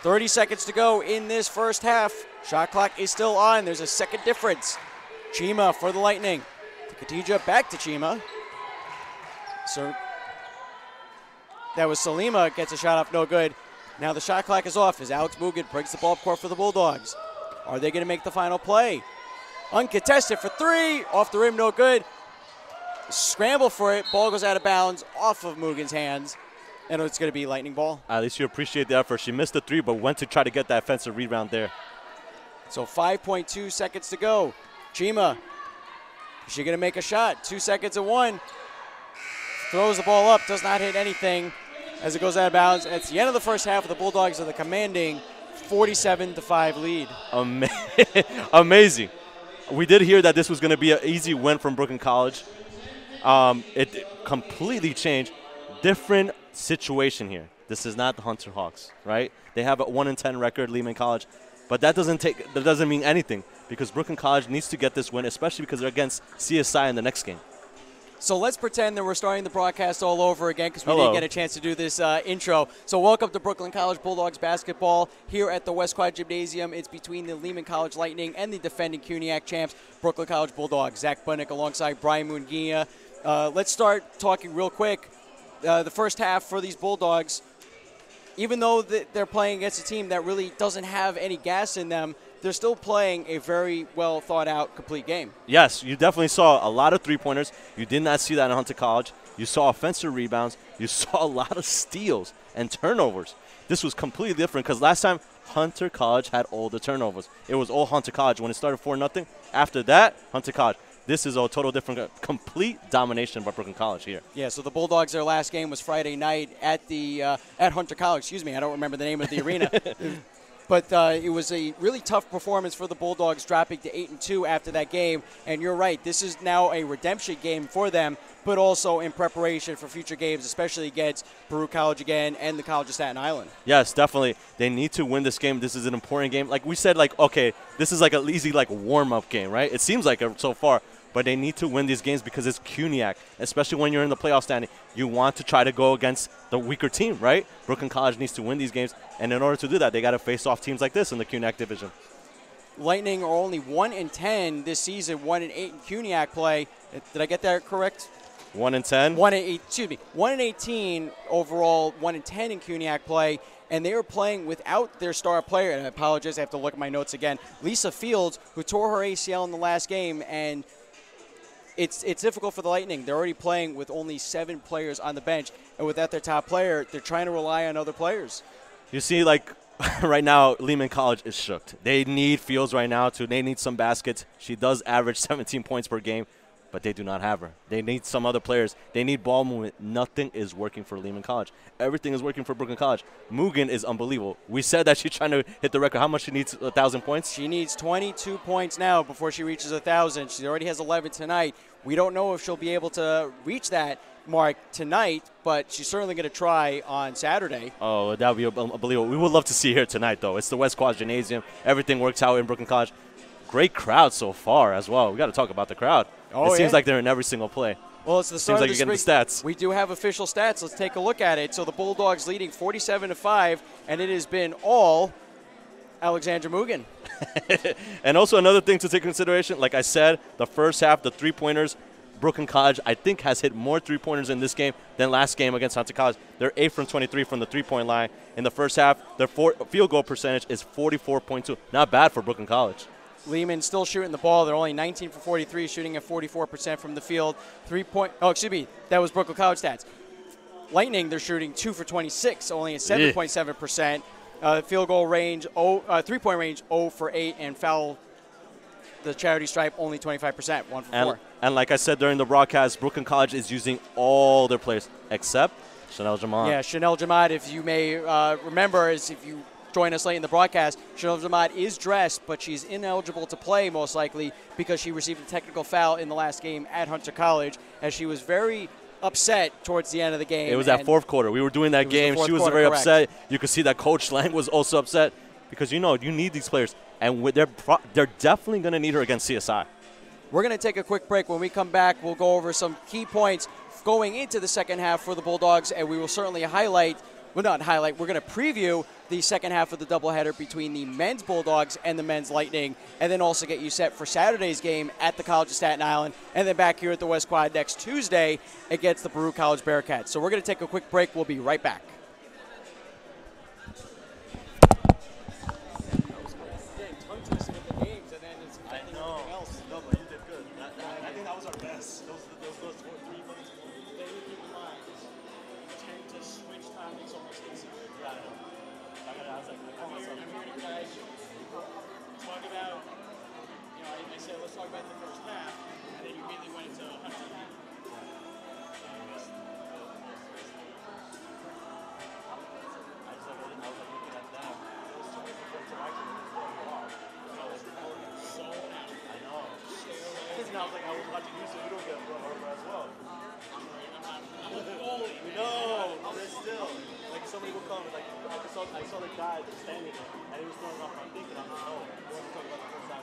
30 seconds to go in this first half. Shot clock is still on. There's a second difference. Chima for the Lightning. To Khadija, back to Chima. So that was Salima, gets a shot up, no good. Now the shot clock is off as Alex Mugen brings the ball up court for the Bulldogs. Are they going to make the final play? Uncontested for three. Off the rim, no good. Scramble for it. Ball goes out of bounds off of Mugen's hands. And it's going to be Lightning ball. At least you appreciate the effort. She missed the three, but went to try to get that offensive rebound there. So 5.2 seconds to go. Chima, is she going to make a shot? 2 seconds and one. Throws the ball up, does not hit anything as it goes out of bounds. It's the end of the first half of the Bulldogs of the commanding 47-5 lead. Amazing. We did hear that this was going to be an easy win from Brooklyn College. It completely changed. Different situation here. This is not the Hunter Hawks, right? They have a 1-10 record, Lehman College, but that doesn't mean anything because Brooklyn College needs to get this win, especially because they're against CSI in the next game. So let's pretend that we're starting the broadcast all over again because we didn't get a chance to do this intro. So welcome to Brooklyn College Bulldogs basketball here at the West Quad Gymnasium. It's between the Lehman College Lightning and the defending CUNYAC champs, Brooklyn College Bulldogs. Zach Bunnick alongside Brian Munguia. Let's start talking real quick. The first half for these Bulldogs, even though they're playing against a team that really doesn't have any gas in them, they're still playing a very well thought out, complete game. Yes, you definitely saw a lot of three-pointers. You did not see that in Hunter College. You saw offensive rebounds. You saw a lot of steals and turnovers. This was completely different because last time Hunter College had all the turnovers. It was all Hunter College when it started 4-0. After that, Hunter College. This is a total different, complete domination by Brooklyn College here. Yeah, so the Bulldogs, their last game was Friday night at Hunter College. Excuse me, I don't remember the name of the arena. But it was a really tough performance for the Bulldogs, dropping to 8-2 after that game. And you're right, this is now a redemption game for them, but also in preparation for future games, especially against Baruch College again and the College of Staten Island. Yes, definitely. They need to win this game. This is an important game. Like we said, okay, this is like an easy warm-up game, right? It seems like it so far. But they need to win these games because it's CUNYAC, especially when you're in the playoff standing. You want to try to go against the weaker team, right? Brooklyn College needs to win these games, and in order to do that, they got to face off teams like this in the CUNYAC division. Lightning are only 1-10 this season, 1-8 in CUNYAC play. Did I get that correct? 1-10? 1-8, excuse me. 1-18 overall, 1-10 in CUNYAC play. And they were playing without their star player. And I apologize, I have to look at my notes again. Lisa Fields, who tore her ACL in the last game, and it's difficult for the Lightning. They're already playing with only 7 players on the bench, and without their top player, they're trying to rely on other players. You see, right now, Lehman College is shook. They need Fields right now, too. They need some baskets. She does average 17 points per game, but they do not have her. They need some other players. They need ball movement. Nothing is working for Lehman College. Everything is working for Brooklyn College. Mugen is unbelievable. We said that she's trying to hit the record. How much she needs? 1,000 points? She needs 22 points now before she reaches 1,000. She already has 11 tonight. We don't know if she'll be able to reach that mark tonight, but she's certainly going to try on Saturday. Oh, that would be unbelievable. We would love to see her tonight, though. It's the West Quad Gymnasium. Everything works out in Brooklyn College. Great crowd so far as well. We got to talk about the crowd. Oh, it seems like they're in every single play. Well, it's the start Seems like of you're the getting the stats. We do have official stats. Let's take a look at it. So the Bulldogs leading 47-5, and it has been all Alexandra Mugen. And also another thing to take into consideration, like I said, the first half, the three-pointers, Brooklyn College, I think, has hit more three-pointers in this game than last game against Hunter College. They're 8 from 23 from the three-point line. In the first half, their field goal percentage is 44.2. Not bad for Brooklyn College. Lehman still shooting the ball. They're only 19 for 43, shooting at 44% from the field. That was Brooklyn College stats. Lightning, they're shooting 2 for 26, only at 7.7%. Field goal range, 3-point range, 0 for 8, and foul, the charity stripe, only 25%, 1 for 4. And like I said during the broadcast, Brooklyn College is using all their players except Chanel Jamad. Yeah, Chanel Jamad, if you may remember, is if you join us late in the broadcast. Shalom is dressed, but she's ineligible to play most likely because she received a technical foul in the last game at Hunter College, as she was very upset towards the end of the game. It was that fourth quarter. We were doing that game. She was very upset. You could see that Coach Lang was also upset because, you need these players, and they're definitely going to need her against CSI. We're going to take a quick break. When we come back, we'll go over some key points going into the second half for the Bulldogs, and we will certainly we're going to preview the second half of the doubleheader between the men's Bulldogs and the men's Lightning, and then also get you set for Saturday's game at the College of Staten Island, and then back here at the West Quad next Tuesday against the Peru College Bearcats. So we're going to take a quick break. We'll be right back. I saw the guy standing there, and he was throwing off my thinking. I'm like, oh, we're going to talk about the first time.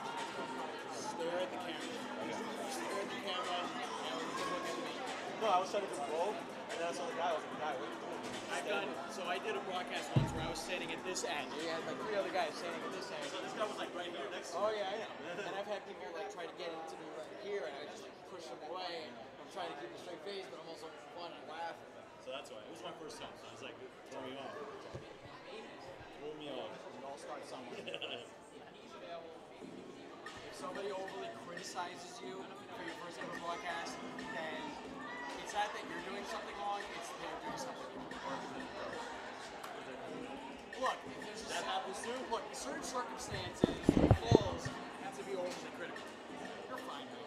Stare at the camera. Stare at the camera, and look at me. No, I was trying to do both, and then I saw the guy. I was like, guy, what are you doing? I did a broadcast once where I was standing at this end. You had like 3 other guys standing at this end. So this guy was like right here next to me. Oh yeah, I know. And I've had people like try to get into me right here, and I just like push them away, and I'm trying to keep a straight face, but I'm also fun and laughing. So that's why. It was my first time, so I was like, throw me off. Throw me off. It all starts somewhere. If somebody overly criticizes you for your first ever broadcast, then it's not that you're doing something wrong, it's they're doing something wrong. Look, that happens too. Look, in certain circumstances, calls have to be overly critical. You're fine, man.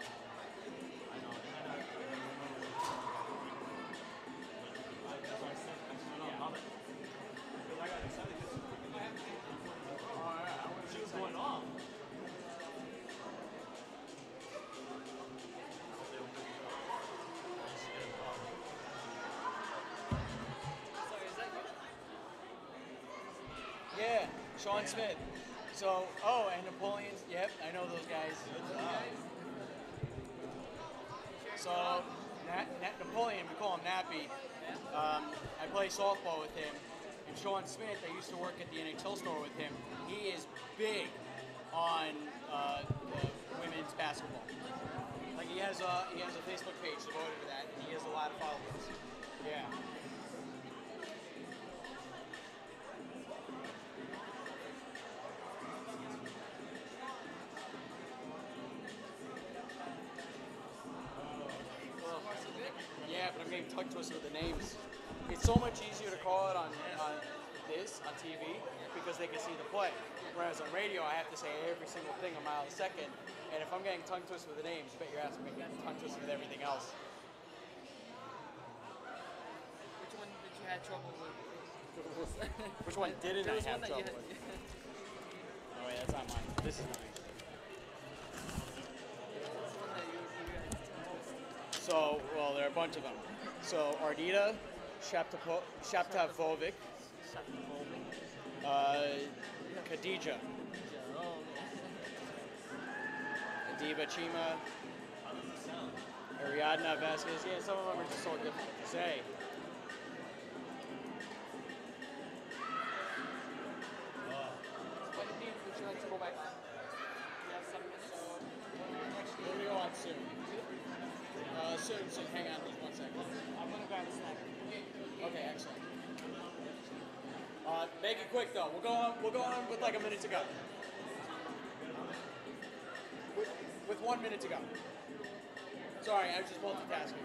I know. She was going off. Yeah, Sean Smith. So, and Napoleon's, yep, I know those guys. So, Napoleon, we call him Nappy. I play softball with him. And Sean Smith, I used to work at the NHL store with him. He is big on the women's basketball. Like he has a Facebook page devoted to that, and he has a lot of followers. Yeah. Yeah, but I'm getting tongue twisted with the names. It's so much easier to call it on TV because they can see the play. Whereas on radio, I have to say every single thing a mile a second. And if I'm getting tongue twisted with the names, you bet your ass I'm getting tongue twisted with everything else. Which one did you have trouble with? Which one didn't I have trouble with? Oh wait, that's not mine. This is mine. So, well, there are a bunch of them. So, Ardita, Shaptavovic, Khadija, Adiba Chima, Ariadna Vasquez. Yeah, some of them are just so difficult to say. Would you like to go back? You have 7 minutes? We're going to go on soon. Soon, hang on just 1 second. I'm going to grab a snack. Okay, excellent. Make it quick though. We'll go on with like a minute to go. With 1 minute to go. Sorry, I was just multitasking.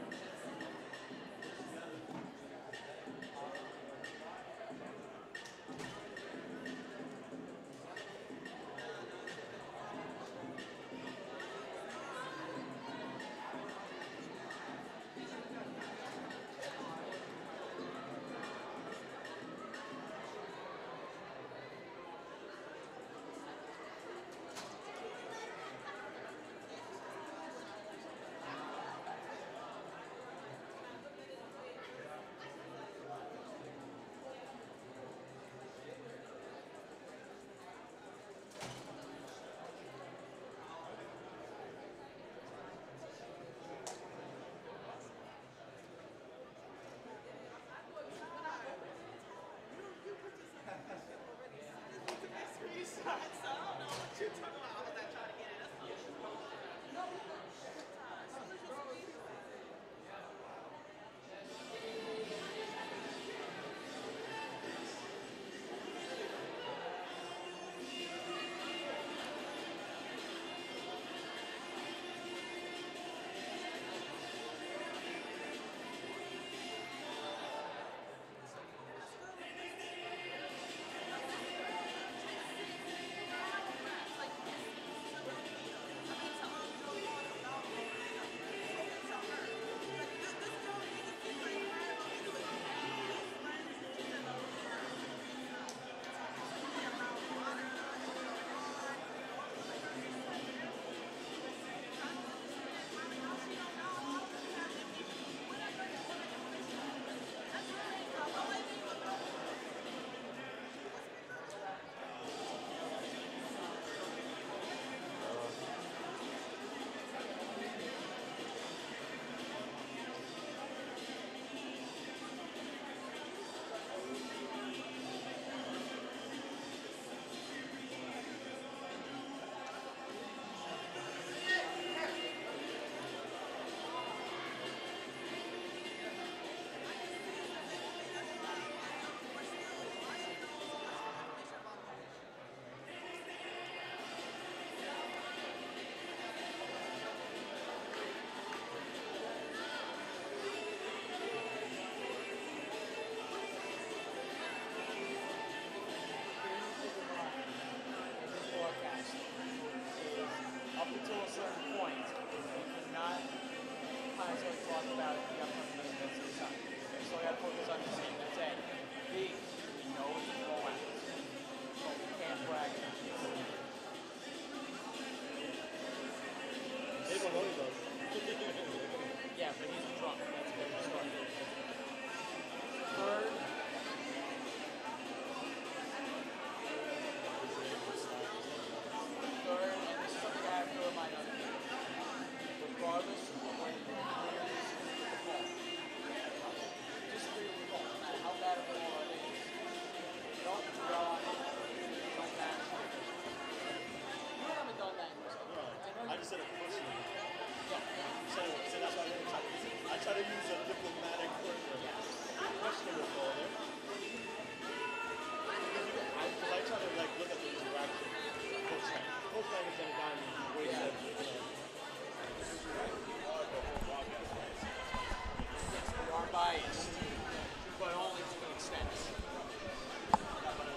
about the upcoming game against the Sun. We still got to focus on the same. That's A. B, we know it's a blowout. But we can't brag about it. Yeah, but he's drunk. That's a good start. Third, and this is something I have to remind other people. Regardless of whether you agree or disagree with the call, no matter how bad of a call it is, don't dwell on it. Don't bash it. You haven't done that in yourself. I just said it personally. Yeah. So that's why I try to use a diplomatic word for questionable call there. I try to like look at the interaction. Coach Lang is going to guide me. We are biased, but only to an extent.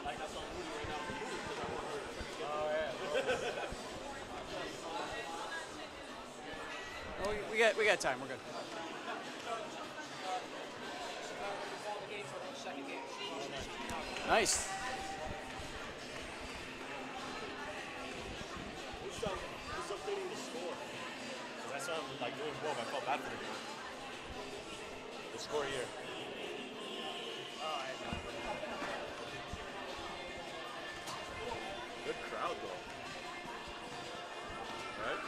Like that's on Rudy right now because I want her to get. Oh, yeah. We got time. We're good. Nice. Who's updating the score? Because I saw him like doing well, I felt bad for him. The score here. Good crowd though. Right?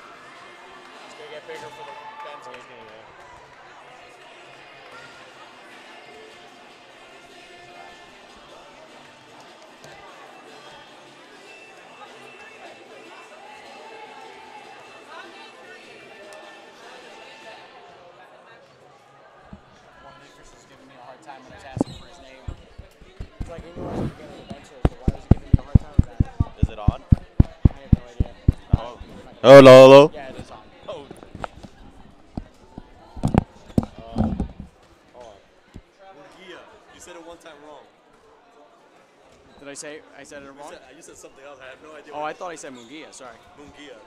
It's gonna get bigger for the fans game. Time when I was asking for his name. It's like he knew I was getting an answer, so why was he giving me a hard time about it? Is it on? I have no idea. Oh. Hello. Yeah, it is on. Oh. Mungia. You said it one time wrong. Did I said it wrong? You said something else. I have no idea. Oh, I thought I said Mungia, sorry. Mungia.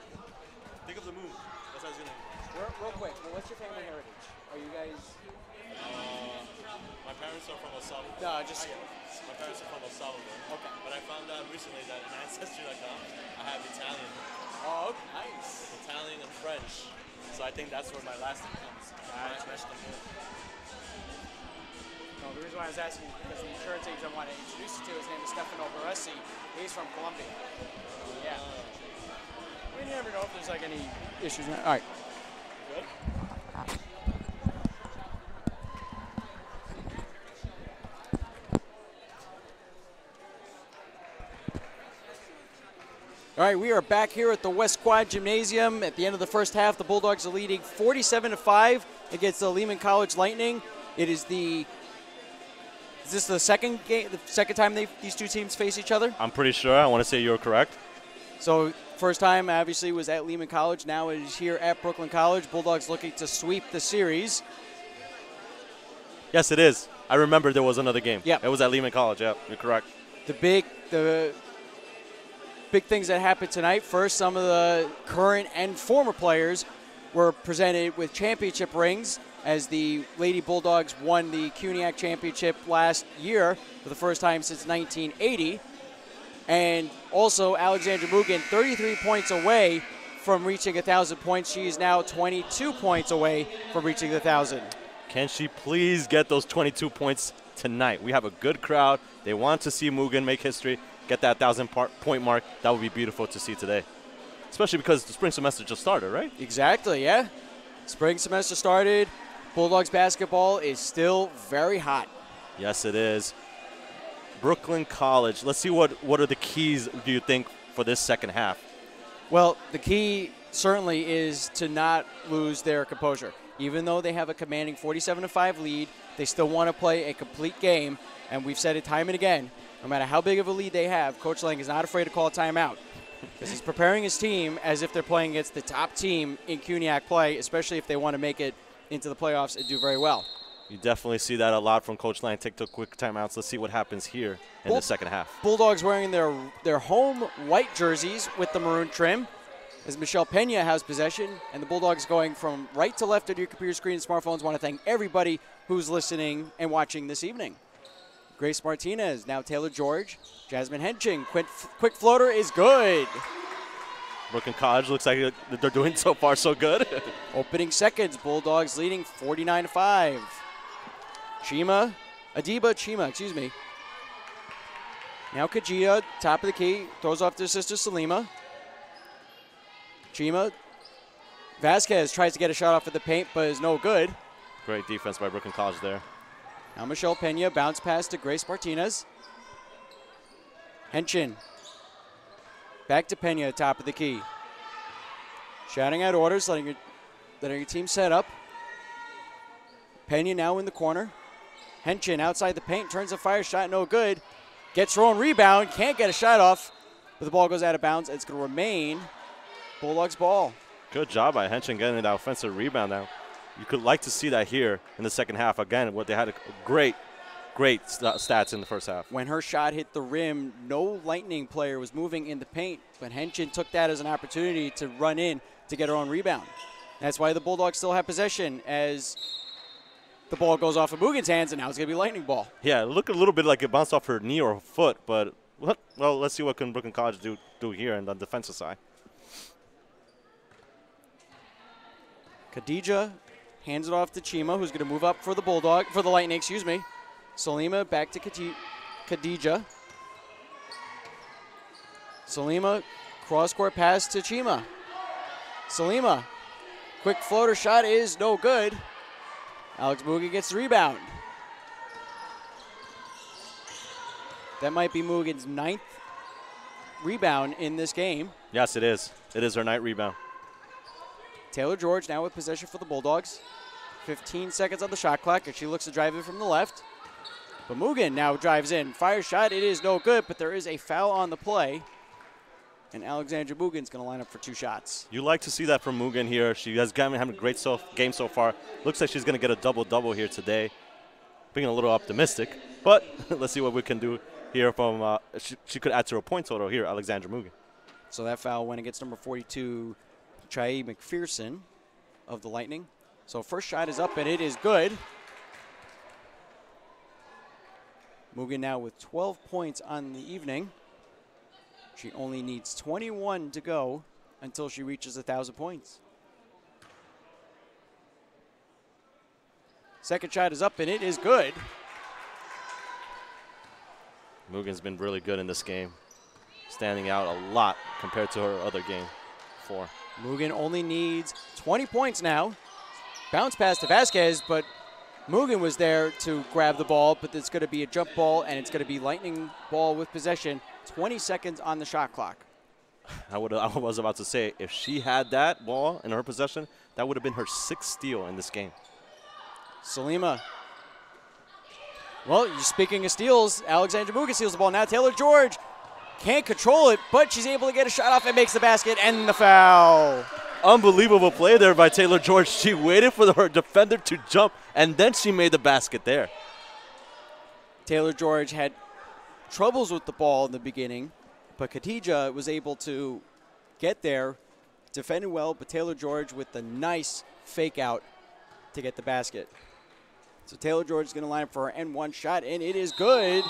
Think of the moon. That's how it's gonna. Real quick, well, what's your family heritage? Are you guys... My parents are from El Salvador. No, just... My parents are from El Salvador. Okay. But I found out recently that in Ancestry.com, I have Italian. Oh, nice. Italian and French. So I think that's where my last name comes. Gotcha. No, the reason why I was asking is because the insurance agent I want to introduce you to, his name is Stefano Baresi. He's from Colombia. Yeah. We never know if there's like any issues. All right. Good? All right, we are back here at the West Quad Gymnasium. At the end of the first half, the Bulldogs are leading 47-5 against the Lehman College Lightning. Is this the second game, the second time these two teams face each other? I'm pretty sure. I want to say you're correct. So first time, obviously, was at Lehman College. Now it is here at Brooklyn College. Bulldogs looking to sweep the series. Yes, it is. I remember there was another game. Yeah. It was at Lehman College. Yeah, you're correct. The big things that happened tonight. First, some of the current and former players were presented with championship rings as the Lady Bulldogs won the CUNYAC Championship last year for the first time since 1980. And also, Alexandra Mugen, 33 points away from reaching 1,000 points. She is now 22 points away from reaching the 1,000. Can she please get those 22 points tonight? We have a good crowd. They want to see Mugen make history, get that 1,000-point mark. That would be beautiful to see today, especially because the spring semester just started, right? Exactly, yeah. Spring semester started. Bulldogs basketball is still very hot. Yes, it is. Brooklyn College. Let's see what are the keys, do you think, for this second half? Well, the key certainly is to not lose their composure. Even though they have a commanding 47-5 lead, they still want to play a complete game. And we've said it time and again, no matter how big of a lead they have, Coach Lang is not afraid to call a timeout. Because he's preparing his team as if they're playing against the top team in CUNYAC play, especially if they want to make it into the playoffs and do very well. You definitely see that a lot from Coach Lang. Take the quick timeouts. Let's see what happens here in the second half. Bulldogs wearing their home white jerseys with the maroon trim. as Michelle Pena has possession, and the Bulldogs going from right to left on your computer screen and smartphones. Want to thank everybody who's listening and watching this evening. Grace Martinez, now Taylor George, Jasmine Henching. Quick floater is good. Brooklyn College looks like they're doing so far so good. Opening seconds, Bulldogs leading 49-5. Adiba Chima, excuse me. Now Kajia, top of the key, throws off to his sister Salima. Chima. Vasquez tries to get a shot off at the paint, but is no good. Great defense by Brooklyn College there. Now Michelle Pena, bounce pass to Grace Martinez. Henchin. Back to Pena, top of the key. Shouting out orders, letting your team set up. Pena now in the corner. Henchin outside the paint, turns a fire shot, no good. Gets her own rebound, can't get a shot off, but the ball goes out of bounds. It's going to remain Bulldogs ball. Good job by Henchin getting that offensive rebound now. You could like to see that here in the second half. Again, what they had a great stats in the first half. When her shot hit the rim, no Lightning player was moving in the paint, but Henchin took that as an opportunity to run in to get her own rebound. That's why the Bulldogs still have possession as the ball goes off of Mugen's hands, and now it's going to be Lightning ball. Yeah, it looked a little bit like it bounced off her knee or her foot, but well, let's see what can Brooklyn College do here on the defensive side. Khadija hands it off to Chima, who's going to move up for the Lightning, excuse me. Salima back to Khadija. Salima, cross-court pass to Chima. Salima, quick floater shot is no good. Alex Mugen gets the rebound. That might be Mugen's 9th rebound in this game. Yes, it is. It is her 9th rebound. Taylor George now with possession for the Bulldogs. 15 seconds on the shot clock, and she looks to drive in from the left. But Mugen now drives in. Fire shot, it is no good, but there is a foul on the play. And Alexandra Mugen's going to line up for 2 shots. You like to see that from Mugen here. She has having a great game so far. Looks like she's going to get a double-double here today. Being a little optimistic, but let's see what we can do here from she could add to her point total here, Alexandra Mugen. So that foul went against number 42, Chai McPherson of the Lightning. So first shot is up, and it is good. Mugen now with 12 points on the evening. She only needs 21 to go until she reaches 1,000 points. Second shot is up, and it is good. Mugen's been really good in this game, standing out a lot compared to her other game before. Mugen only needs 20 points now. Bounce pass to Vasquez, but Mugen was there to grab the ball, but it's going to be a jump ball, and it's going to be Lightning ball with possession. 20 seconds on the shot clock. I was about to say, if she had that ball in her possession, that would have been her 6th steal in this game. Salima. Well, speaking of steals, Alexandra Mugen steals the ball. Now Taylor George can't control it, but she's able to get a shot off and makes the basket and the foul. Unbelievable play there by Taylor George. She waited for her defender to jump, and then she made the basket there. Taylor George had troubles with the ball in the beginning, but Khadija was able to get there, defended well, but Taylor George with the nice fake out to get the basket. So Taylor George is going to line up for her N1 shot, and it is good.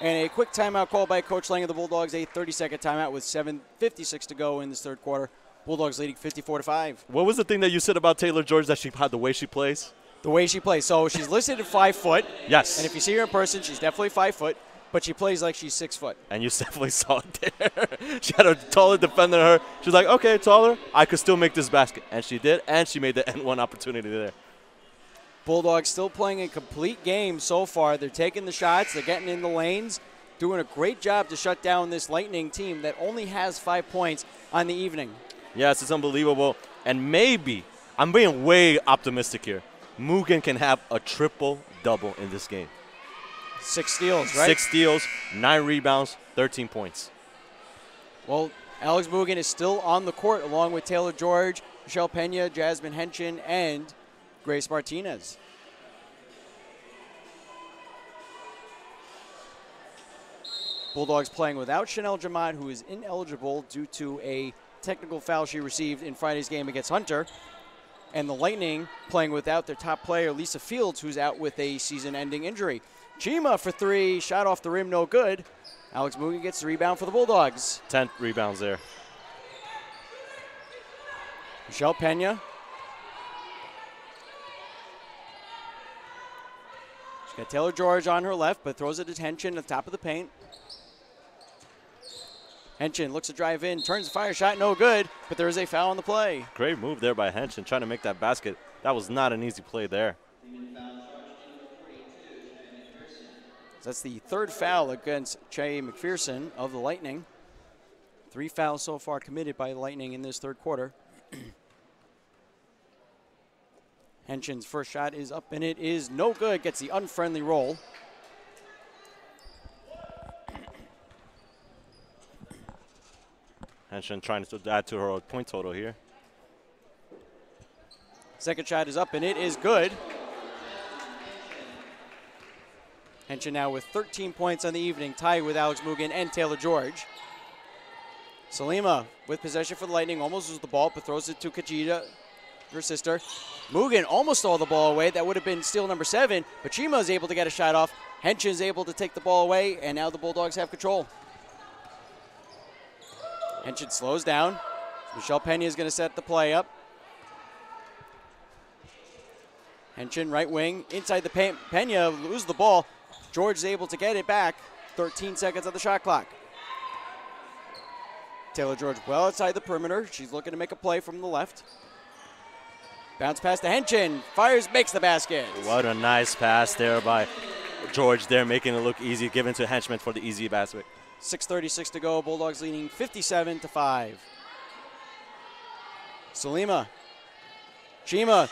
And a quick timeout call by Coach Lang of the Bulldogs, a 30-second timeout with 7:56 to go in this third quarter. Bulldogs leading 54-5. What was the thing that you said about Taylor George that she had the way she plays? The way she plays. So she's listed at 5 foot. Yes. And if you see her in person, she's definitely 5 foot, but she plays like she's 6 foot. And you definitely saw it there. She had a taller defender than her. She was like, okay, taller, I could still make this basket. And she did, and she made the N1 opportunity there. Bulldogs still playing a complete game so far. They're taking the shots. They're getting in the lanes, doing a great job to shut down this Lightning team that only has 5 points on the evening. Yes, it's unbelievable. And maybe, I'm being way optimistic here, Mugen can have a triple-double in this game. 6 steals, right? 6 steals, 9 rebounds, 13 points. Well, Alex Mugen is still on the court along with Taylor George, Michelle Pena, Jasmine Henchin, and Grace Martinez. Bulldogs playing without Chanel Jamad, who is ineligible due to a technical foul she received in Friday's game against Hunter. And the Lightning playing without their top player, Lisa Fields, who's out with a season-ending injury. Chima for 3, shot off the rim, no good. Alex Mugen gets the rebound for the Bulldogs. 10 rebounds there. Michelle Pena. She's got Taylor George on her left, but throws it to Henshin at the top of the paint. Henshin looks to drive in, turns the fire shot, no good, but there is a foul on the play. Great move there by Henshin, trying to make that basket. That was not an easy play there. That's the third foul against Che McPherson of the Lightning. 3 fouls so far committed by the Lightning in this third quarter. Henshin's first shot is up, and it is no good. Gets the unfriendly roll. Henshin trying to add to her point total here. Second shot is up, and it is good. Henshin now with 13 points on the evening, tied with Alex Mugen and Taylor George. Salima with possession for the Lightning, almost loses the ball, but throws it to Kajita, her sister. Mugen almost stole the ball away. That would have been steal number 7, but Chima is able to get a shot off. Henshin is able to take the ball away, and now the Bulldogs have control. Henshin slows down. Michelle Pena is going to set the play up. Henshin, right wing, inside the paint. Pena loses the ball. George is able to get it back. 13 seconds on the shot clock. Taylor George well outside the perimeter. She's looking to make a play from the left. Bounce pass to Henshin. Fires, makes the basket. What a nice pass there by George there, making it look easy, given to Henchman for the easy basket. 6:36 to go. Bulldogs leading 57-5. Salima. Chima.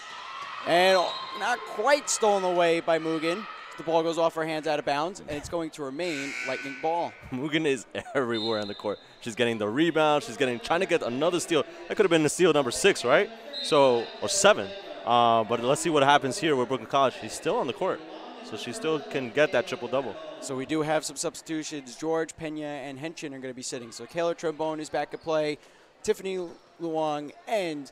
And not quite stolen away by Mugen. The ball goes off her hands out of bounds, and it's going to remain Lightning ball. Mugen is everywhere on the court. She's getting the rebound. She's trying to get another steal. That could have been the steal number 6, right? So, or 7. But let's see what happens here with Brooklyn College. She's still on the court, so she still can get that triple-double. So we do have some substitutions. George, Pena, and Henshin are going to be sitting. So Kayla Trombone is back at play. Tiffany Luong and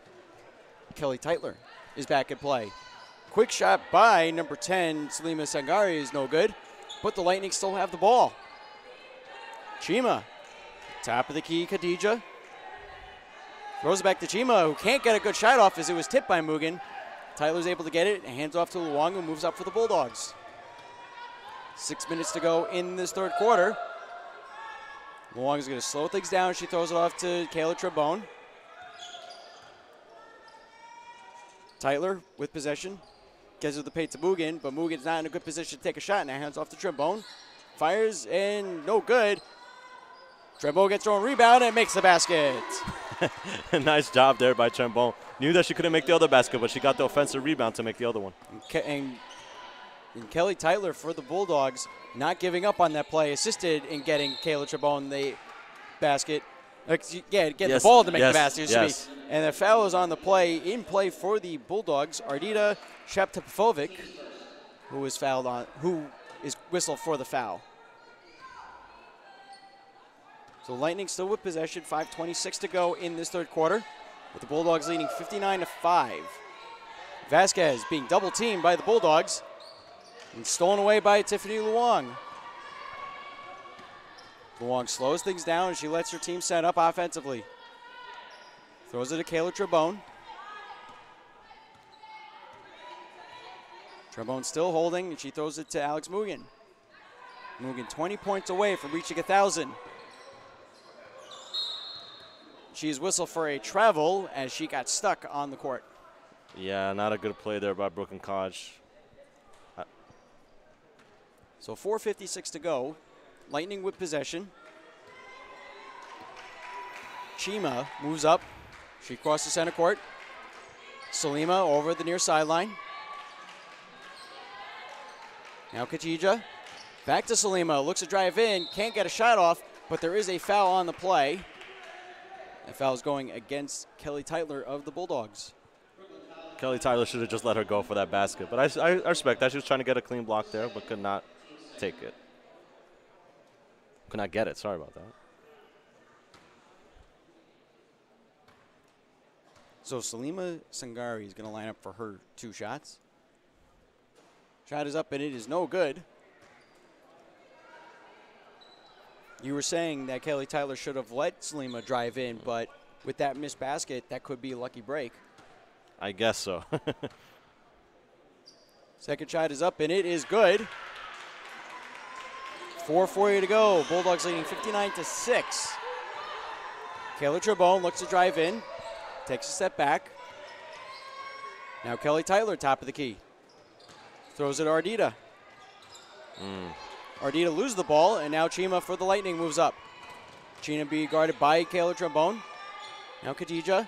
Kelly Teitler is back at play. Quick shot by number 10, Salima Sangari, is no good, but the Lightning still have the ball. Chima, top of the key, Khadija. Throws it back to Chima, who can't get a good shot off as it was tipped by Mugen. Tyler's able to get it and hands off to Luong, who moves up for the Bulldogs. 6 minutes to go in this third quarter. Luong is going to slow things down. She throws it off to Kayla Trombone. Tyler with possession. Gets it the paint to Mugen, but Mugen's not in a good position to take a shot. Now hands off to Trombone. Fires and no good. Trombone gets her own rebound and makes the basket. Nice job there by Trombone. Knew that she couldn't make the other basket, but she got the offensive rebound to make the other one. And Kelly Tyler for the Bulldogs not giving up on that play, assisted in getting Kayla Trombone the basket. The ball to make the basket. And the foul is on the play. In play for the Bulldogs, Ardita Shaptapovic, who is whistled for the foul. So Lightning still with possession, 5:26 to go in this third quarter, with the Bulldogs leading 59-5. Vasquez being double teamed by the Bulldogs and stolen away by Tiffany Luong. Luong slows things down and she lets her team set up offensively. Throws it to Kayla Trombone. Trombone still holding, and she throws it to Alex Mugen. Mugen 20 points away from reaching 1,000. She is whistled for a travel as she got stuck on the court. Yeah, not a good play there by Brooklyn College. So 4:56 to go. Lightning with possession. Chima moves up. She crosses center court. Salima over the near sideline. Now Khadija. Back to Salima. Looks to drive in. Can't get a shot off, but there is a foul on the play. That foul is going against Kelly Tyler of the Bulldogs. Kelly Tyler should have just let her go for that basket. But I respect that. She was trying to get a clean block there, but could not take it. Could not get it. Sorry about that. So Salima Sangari is going to line up for her 2 shots. Shot is up and it is no good. You were saying that Kelly Tyler should have let Salima drive in, but with that missed basket, that could be a lucky break. I guess so. Second shot is up and it is good. 4:40 to go. Bulldogs leading 59-6. Kayla Trebone looks to drive in. Takes a step back. Now Kelly Tyler, top of the key. Throws it to Ardita. Ardita loses the ball, and now Chima for the Lightning moves up. Chima being guarded by Kayla Trebone. Now Khadija.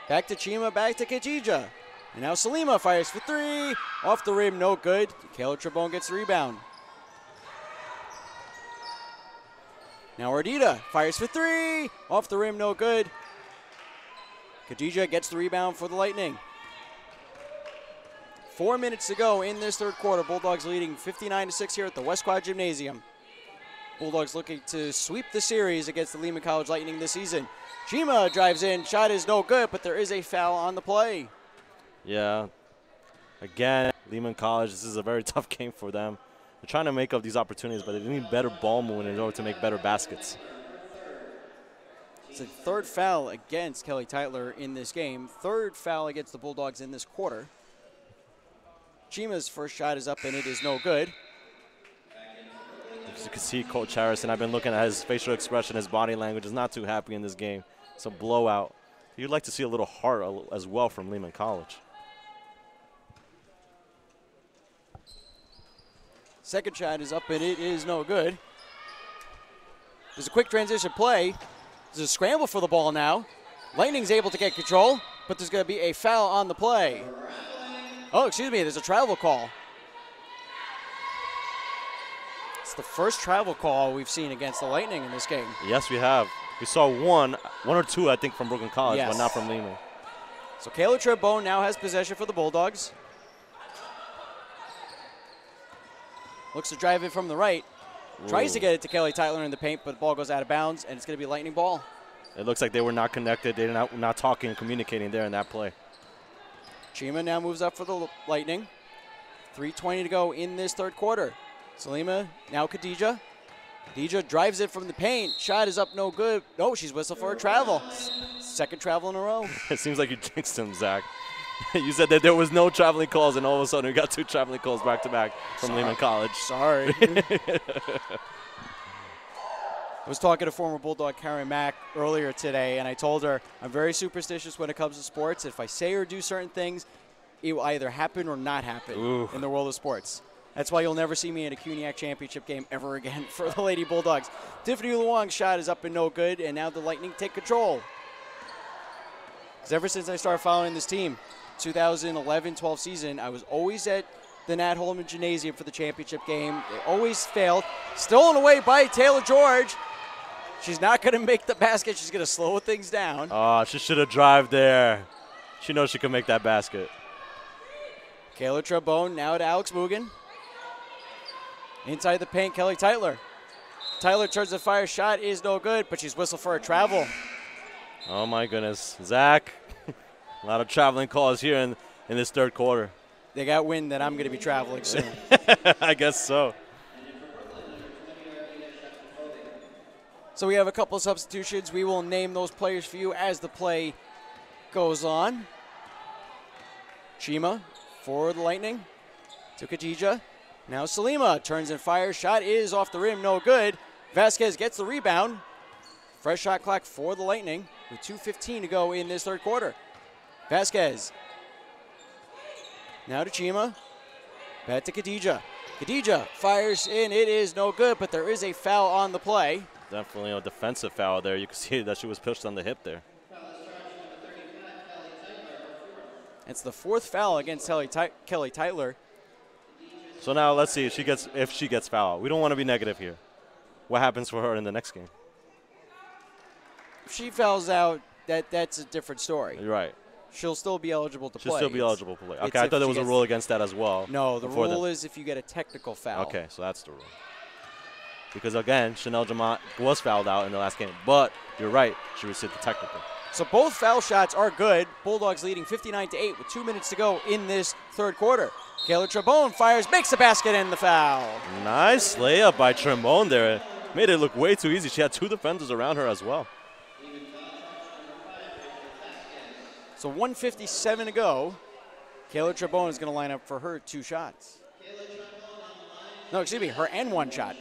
Back to Chima, back to Khadija. And now Salima fires for 3. Off the rim, no good. Kayla Trebone gets the rebound. Now Ardita fires for 3. Off the rim, no good. Khadija gets the rebound for the Lightning. 4 minutes to go in this third quarter. Bulldogs leading 59-6 here at the West Quad Gymnasium. Bulldogs looking to sweep the series against the Lehman College Lightning this season. Chima drives in. Shot is no good, but there is a foul on the play. Yeah. Again, Lehman College, this is a very tough game for them. They're trying to make up these opportunities, but they need better ball movement in order to make better baskets. It's a third foul against Kelly Tyler in this game. Third foul against the Bulldogs in this quarter. Chima's first shot is up, and it is no good. As you can see, Coach Harrison, I've been looking at his facial expression, his body language is not too happy in this game. It's a blowout. You'd like to see a little heart as well from Lehman College. Second shot is up, and it is no good. There's a quick transition play. There's a scramble for the ball now. Lightning's able to get control, but there's going to be a foul on the play. Oh, excuse me, there's a travel call. It's the first travel call we've seen against the Lightning in this game. Yes, we have. We saw one or two, I think, from Brooklyn College, yes, but not from Lehman. So Kayla Trebone now has possession for the Bulldogs. Looks to drive it from the right. Tries to get it to Kelly Tyler in the paint, but the ball goes out of bounds, and it's going to be a Lightning ball. It looks like they were not connected. They're not talking and communicating there in that play. Chima now moves up for the Lightning. 3:20 to go in this third quarter. Salima, now Khadija. Khadija drives it from the paint. Shot is up, no good. No, she's whistled for a travel. Second travel in a row. It seems like you jinxed him, Zach. You said that there was no traveling calls, and all of a sudden we got 2 traveling calls back-to-back from Lehman College. Sorry. I was talking to former Bulldog Karen Mack earlier today, and I told her I'm very superstitious when it comes to sports. If I say or do certain things, it will either happen or not happen in the world of sports. That's why you'll never see me in a CUNYAC championship game ever again for the Lady Bulldogs. Tiffany Luong's shot is up and no good, and now the Lightning take control. Because ever since I started following this team, 2011-12 season, I was always at the Nat Holman Gymnasium for the championship game. They always failed. Stolen away by Taylor George. She's not going to make the basket. She's going to slow things down. Oh, she should have drive there. She knows she can make that basket. Kayla Trebone now to Alex Mugen. Inside the paint, Kelly Tyler. Tyler turns the fire. Shot is no good, but she's whistled for a travel. Oh, my goodness. Zach, a lot of traveling calls here in this third quarter. They got wind that I'm going to be traveling soon. I guess so. So we have a couple of substitutions. We will name those players for you as the play goes on. Chima for the Lightning to Khadija. Now Salima turns and fires. Shot is off the rim, no good. Vasquez gets the rebound. Fresh shot clock for the Lightning with 2:15 to go in this third quarter. Vasquez. Now to Chima. Back to Khadija. Khadija fires in. It is no good, but there is a foul on the play. Definitely a defensive foul there. You can see that she was pushed on the hip there. It's the 4th foul against Kelly Tyler. So now let's see if she gets fouled. We don't want to be negative here. What happens for her in the next game? If she fouls out, that's a different story. You're right. She'll still be eligible to play. She'll still be eligible to play. Okay, I thought there was a rule against that as well. No, the rule is if you get a technical foul. Okay, so that's the rule. Because, again, Chanel Jamont was fouled out in the last game. But you're right. She received the technical. So both foul shots are good. Bulldogs leading 59-8 with 2 minutes to go in this third quarter. Kayla Trebone fires, makes the basket and the foul. Nice layup by Tremone there. Made it look way too easy. She had 2 defenders around her as well. So 1:57 to go. Kayla Trebone is going to line up for her 2 shots. No, excuse me, her and 1 shot.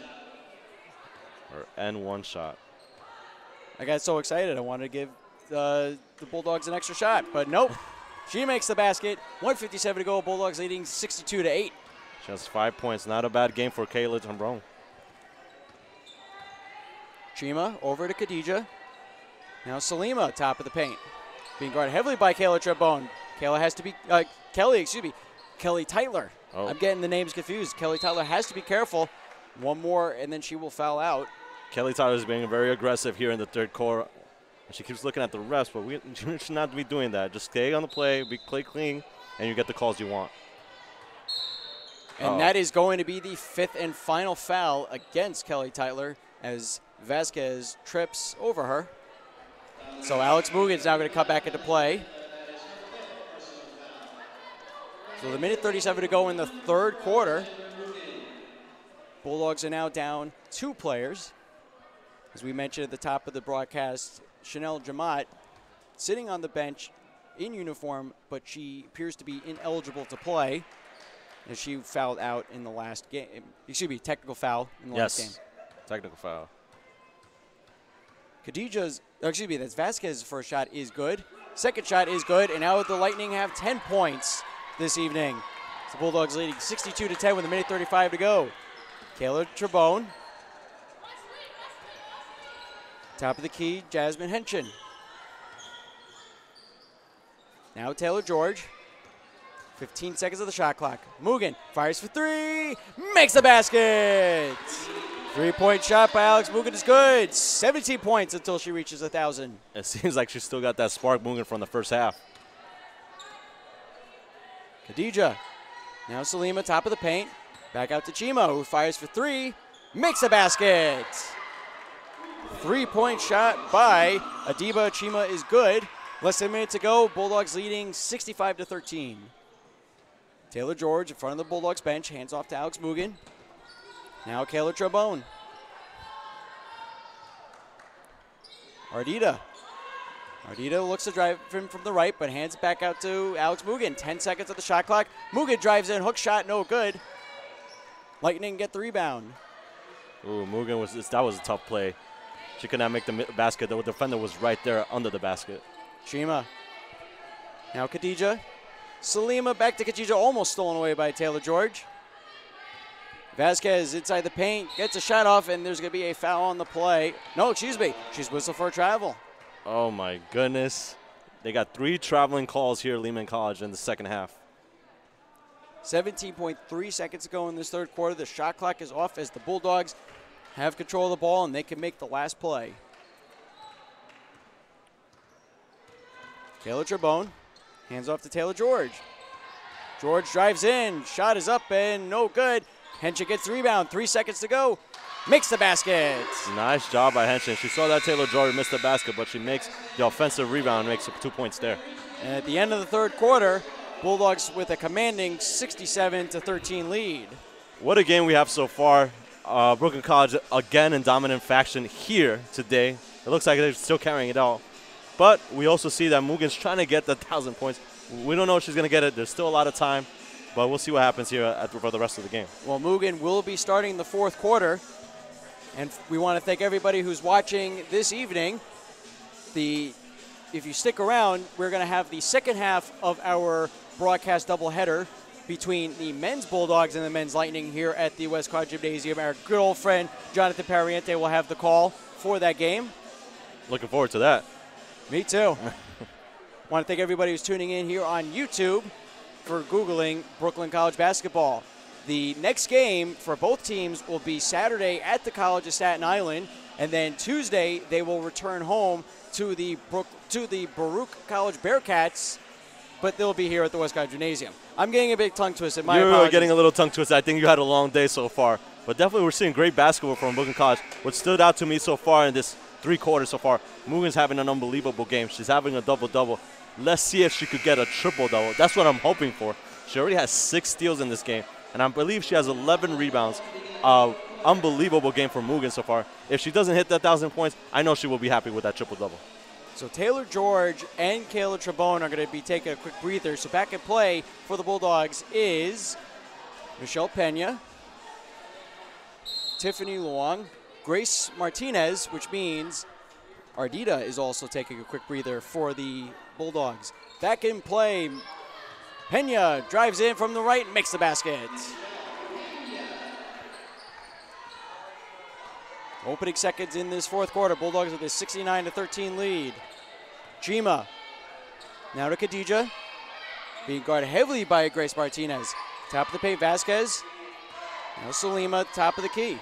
Her and 1 shot. I got so excited I wanted to give the Bulldogs an extra shot, but nope. She makes the basket. 1:57 to go. Bulldogs leading 62-8. She has 5 points. Not a bad game for Kayla Tremone. Chima over to Khadija. Now Salima, top of the paint. Being guarded heavily by Kayla Trebone. Kelly Tytler. Oh. I'm getting the names confused. Kelly Tytler has to be careful. One more, and then she will foul out. Kelly Tyler is being very aggressive here in the third quarter. She keeps looking at the refs, but we should not be doing that. Just stay on the play, play clean, and you get the calls you want. And that is going to be the 5th and final foul against Kelly Tytler as Vasquez trips over her. So Alex Mugen is now going to come back into play. So the minute 37 to go in the third quarter. Bulldogs are now down 2 players. As we mentioned at the top of the broadcast, Chanel Jamat sitting on the bench in uniform, but she appears to be ineligible to play as she fouled out in the last game. Excuse me, technical foul in the last game. Technical foul. That's Vasquez's first shot is good. Second shot is good, and now the Lightning have 10 points this evening. The Bulldogs leading 62-10 with a minute 35 to go. Kayla Trebone. Top of the key, Jasmine Henshin. Now Taylor George. 15 seconds of the shot clock. Mugen fires for 3, makes the basket. 3-point shot by Alex Mugen is good. 17 points until she reaches 1,000. It seems like she's still got that spark Mugen from the first half. Khadija. Now Salima, top of the paint. Back out to Chima, who fires for 3, makes the basket. 3-point shot by Adiba Chima is good. Less than a minute to go. Bulldogs leading 65-13. Taylor George in front of the Bulldogs bench. Hands off to Alex Mugen. Now Kayla Trebone. Ardita. Ardita looks to drive him from the right, but hands it back out to Alex Mugen. 10 seconds of the shot clock. Mugen drives in, hook shot, no good. Lightning get the rebound. Ooh, Mugen that was a tough play. She could not make the basket. The defender was right there under the basket. Chima. Now Khadija. Salima back to Khadija, almost stolen away by Taylor George. Vasquez inside the paint, gets a shot off, and there's going to be a foul on the play. No, excuse me. She's whistled for a travel. Oh, my goodness. They got 3 traveling calls here at Lehman College in the second half. 17.3 seconds to go in this third quarter. The shot clock is off as the Bulldogs have control of the ball, and they can make the last play. Kayla Trebone. Hands off to Taylor George. George drives in. Shot is up and no good. Henshin gets the rebound. 3 seconds to go. Makes the basket. Nice job by Henshin. She saw that Taylor George missed the basket, but she makes the offensive rebound and makes 2 points there. And at the end of the third quarter, Bulldogs with a commanding 67-13 lead. What a game we have so far. Brooklyn College again in dominant faction here today. It looks like they're still carrying it out. But we also see that Mugen's trying to get the 1,000 points. We don't know if she's going to get it. There's still a lot of time. But we'll see what happens here for the rest of the game. Well, Mugen will be starting the fourth quarter. And we want to thank everybody who's watching this evening. If you stick around, we're going to have the second half of our broadcast doubleheader between the men's Bulldogs and the men's Lightning here at the West Quad Gymnasium. Our good old friend Jonathan Pariente will have the call for that game. Looking forward to that. Me too. Want to thank everybody who's tuning in here on YouTube for Googling Brooklyn College basketball. The next game for both teams will be Saturday at the College of Staten Island, and then Tuesday they will return home to the Baruch College Bearcats, but they'll be here at the West College Gymnasium. I'm getting a big tongue twisted. My apologies. You're getting a little tongue twisted. I think you had a long day so far. But definitely we're seeing great basketball from Brooklyn College. What stood out to me so far in this 3 quarters so far. Mugen's having an unbelievable game. She's having a double-double. Let's see if she could get a triple-double. That's what I'm hoping for. She already has 6 steals in this game, and I believe she has 11 rebounds. Unbelievable game for Mugen so far. If she doesn't hit that 1,000 points, I know she will be happy with that triple-double. So Taylor George and Kayla Trabone are going to be taking a quick breather. So back in play for the Bulldogs is Michelle Pena, Tiffany Luong, Grace Martinez, which means Ardita is also taking a quick breather for the Bulldogs. Back in play, Pena drives in from the right and makes the basket. Opening seconds in this fourth quarter, Bulldogs with a 69-13 lead. Chima, now to Khadija, being guarded heavily by Grace Martinez. Top of the paint, Vasquez. Now Salima, top of the key.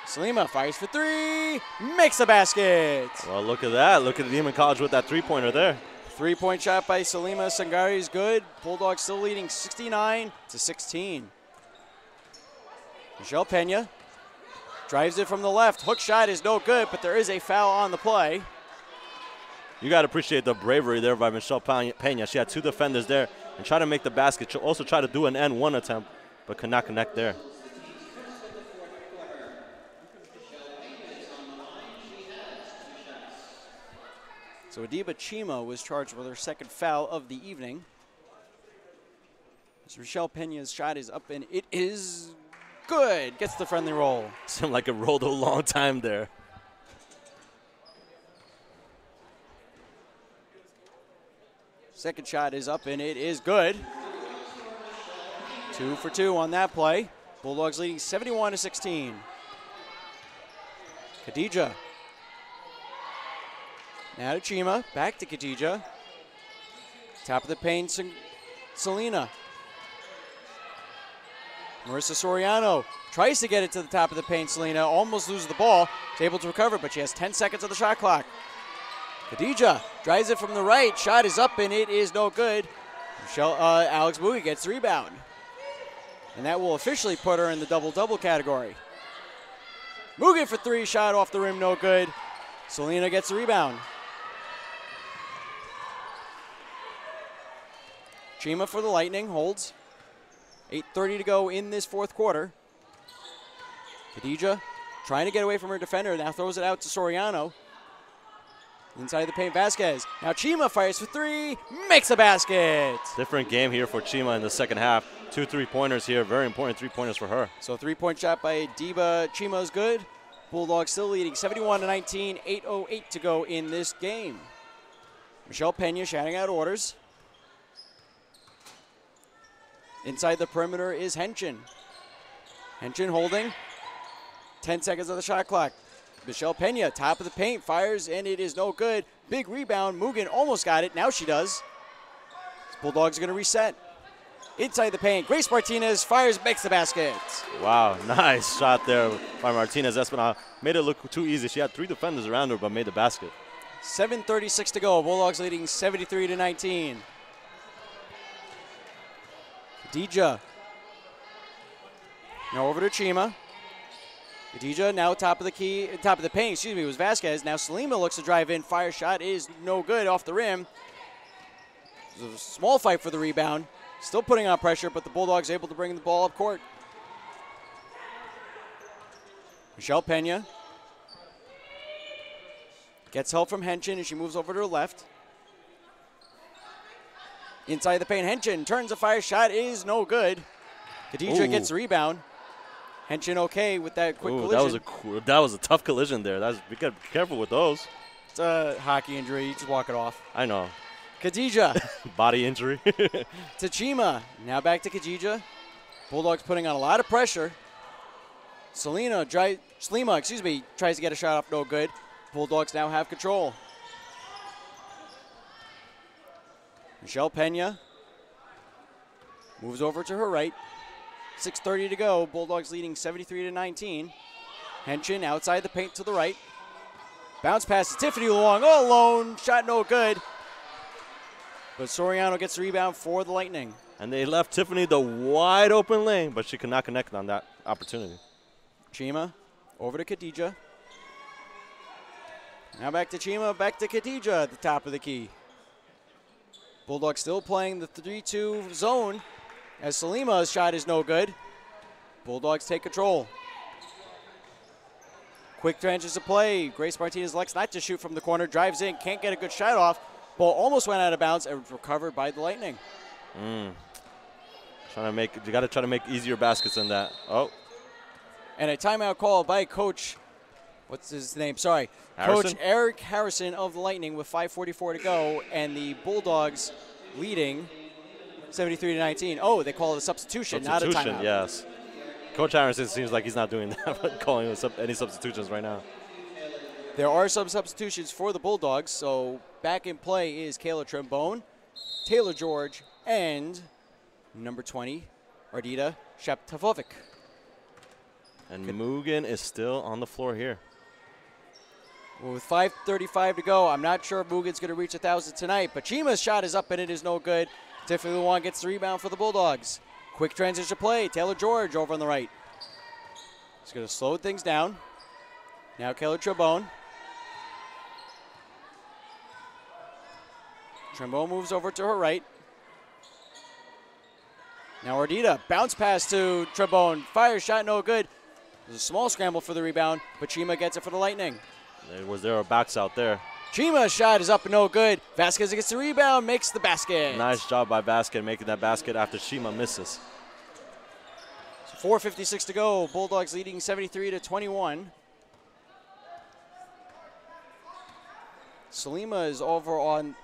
Salima fires for 3, makes the basket. Well, look at that. Look at Lehman College with that 3-pointer there. 3-point shot by Salima Sangari is good. Bulldogs still leading 69-16. Michelle Pena drives it from the left. Hook shot is no good, but there is a foul on the play. You got to appreciate the bravery there by Michelle Pena. She had 2 defenders there and tried to make the basket. She'll also try to do an N1 attempt, but could not connect there. So Adiba Chima was charged with her second foul of the evening. As Michelle Pena's shot is up and it is good. Gets the friendly roll. Seemed like it rolled a long time there. Second shot is up and it is good. 2 for 2 on that play. Bulldogs leading 71-16. Khadija. Now to Chima, back to Khadija. Top of the paint, Selena. Marissa Soriano tries to get it to the top of the paint. Selena almost loses the ball. Is able to recover, but she has 10 seconds on the shot clock. Khadija drives it from the right. Shot is up and it is no good. Alex Bowie gets the rebound. And that will officially put her in the double-double category. Mugen for 3, shot off the rim, no good. Selena gets the rebound. Chima for the Lightning, holds. 8:30 to go in this fourth quarter. Khadija trying to get away from her defender, now throws it out to Soriano. Inside the paint, Vasquez. Now Chima fires for 3, makes a basket. Different game here for Chima in the second half. 2 3-pointers here, very important 3-pointers for her. So 3-point shot by Diba Chima is good. Bulldogs still leading 71-19, 8:08 to go in this game. Michelle Pena shouting out orders. Inside the perimeter is Henshin. Henshin holding. 10 seconds on the shot clock. Michelle Pena, top of the paint, fires, and it is no good. Big rebound. Mugen almost got it. Now she does. Bulldogs are going to reset. Inside the paint, Grace Martinez fires, makes the basket. Wow, nice shot there by Martinez. Espinal made it look too easy. She had 3 defenders around her, but made the basket. 7:36 to go. Bulldogs leading 73-19. Khadija. Now over to Chima. Khadija now top of the paint, excuse me, it was Vasquez. Now Salima looks to drive in, fire shot is no good off the rim. It was a small fight for the rebound. Still putting on pressure, but the Bulldogs able to bring the ball up court. Michelle Pena gets help from Henshin and she moves over to her left. Inside the paint, Henshin turns a fire shot, is no good. Khadija gets the rebound. Henshin okay with that quick collision. That was a tough collision there. We got to be careful with those. It's a hockey injury. You just walk it off. I know. Khadija. Body injury. To Chima. Now back to Khadija. Bulldogs putting on a lot of pressure. Salima, tries to get a shot off, no good. Bulldogs now have control. Michelle Pena moves over to her right. 6:30 to go. Bulldogs leading 73-19. Henshin outside the paint to the right. Bounce pass to Tiffany Luong, all alone. Shot no good. But Soriano gets the rebound for the Lightning. And they left Tiffany the wide open lane, but she could not connect on that opportunity. Chima over to Khadija. Now back to Chima, back to Khadija at the top of the key. Bulldogs still playing the 3-2 zone as Salima's shot is no good. Bulldogs take control. Quick transition of play. Grace Martinez elects not to shoot from the corner, drives in, can't get a good shot off. Ball almost went out of bounds and recovered by the Lightning. You got to try to make easier baskets than that. Oh. And a timeout call by Coach, what's his name? Sorry. Harrison? Coach Eric Harrison of the Lightning with 5:44 to go, and the Bulldogs leading 73-19. Oh, they call it a substitution, not a timeout. Yes. Coach Harrison seems like he's not doing that, but calling any substitutions right now. There are some substitutions for the Bulldogs, so back in play is Kayla Trembone, Taylor George, and number 20, Ardita Shaptavovic. And Mugen is still on the floor here. Well, with 5:35 to go, I'm not sure if Mugen's going to reach 1,000 tonight, but Chima's shot is up and it is no good. Tiffany Luan gets the rebound for the Bulldogs. Quick transition play. Taylor George over on the right. He's going to slow things down. Now Kayla Trembone. Trembone moves over to her right. Now Ardita, bounce pass to Trembone. Fire shot, no good. There's a small scramble for the rebound, but Chima gets it for the Lightning. There are backs out there. Chima's shot is up and no good. Vasquez gets the rebound, makes the basket. Nice job by Basket making that basket after Chima misses. So 4:56 to go. Bulldogs leading 73-21. Salima is over on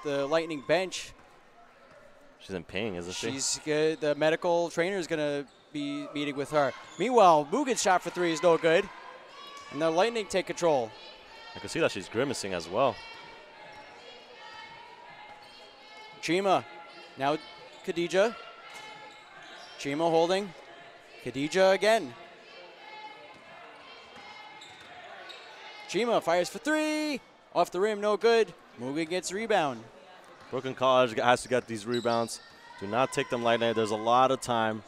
the Lightning bench. She's in pain, isn't she? She's good. The medical trainer is going to be meeting with her. Meanwhile, Mugen's shot for three is no good. And the Lightning take control. I can see that she's grimacing as well. Chima. Now Khadija. Chima holding. Khadija again. Chima fires for three. Off the rim, no good. Mugen gets rebound. Brooklyn College has to get these rebounds. Do not take them lightly. There's a lot of time.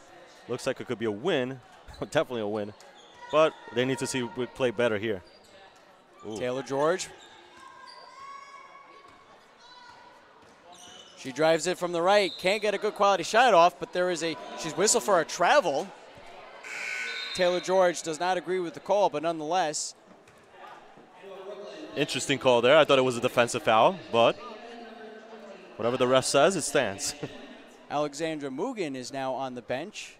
Looks like it could be a win. Definitely a win. But they need to see we play better here. Ooh. Taylor George. She drives it from the right. Can't get a good quality shot off, but she's whistled for a travel. Taylor George does not agree with the call, but nonetheless. Interesting call there. I thought it was a defensive foul, but whatever the ref says, it stands. Alexandra Mugen is now on the bench.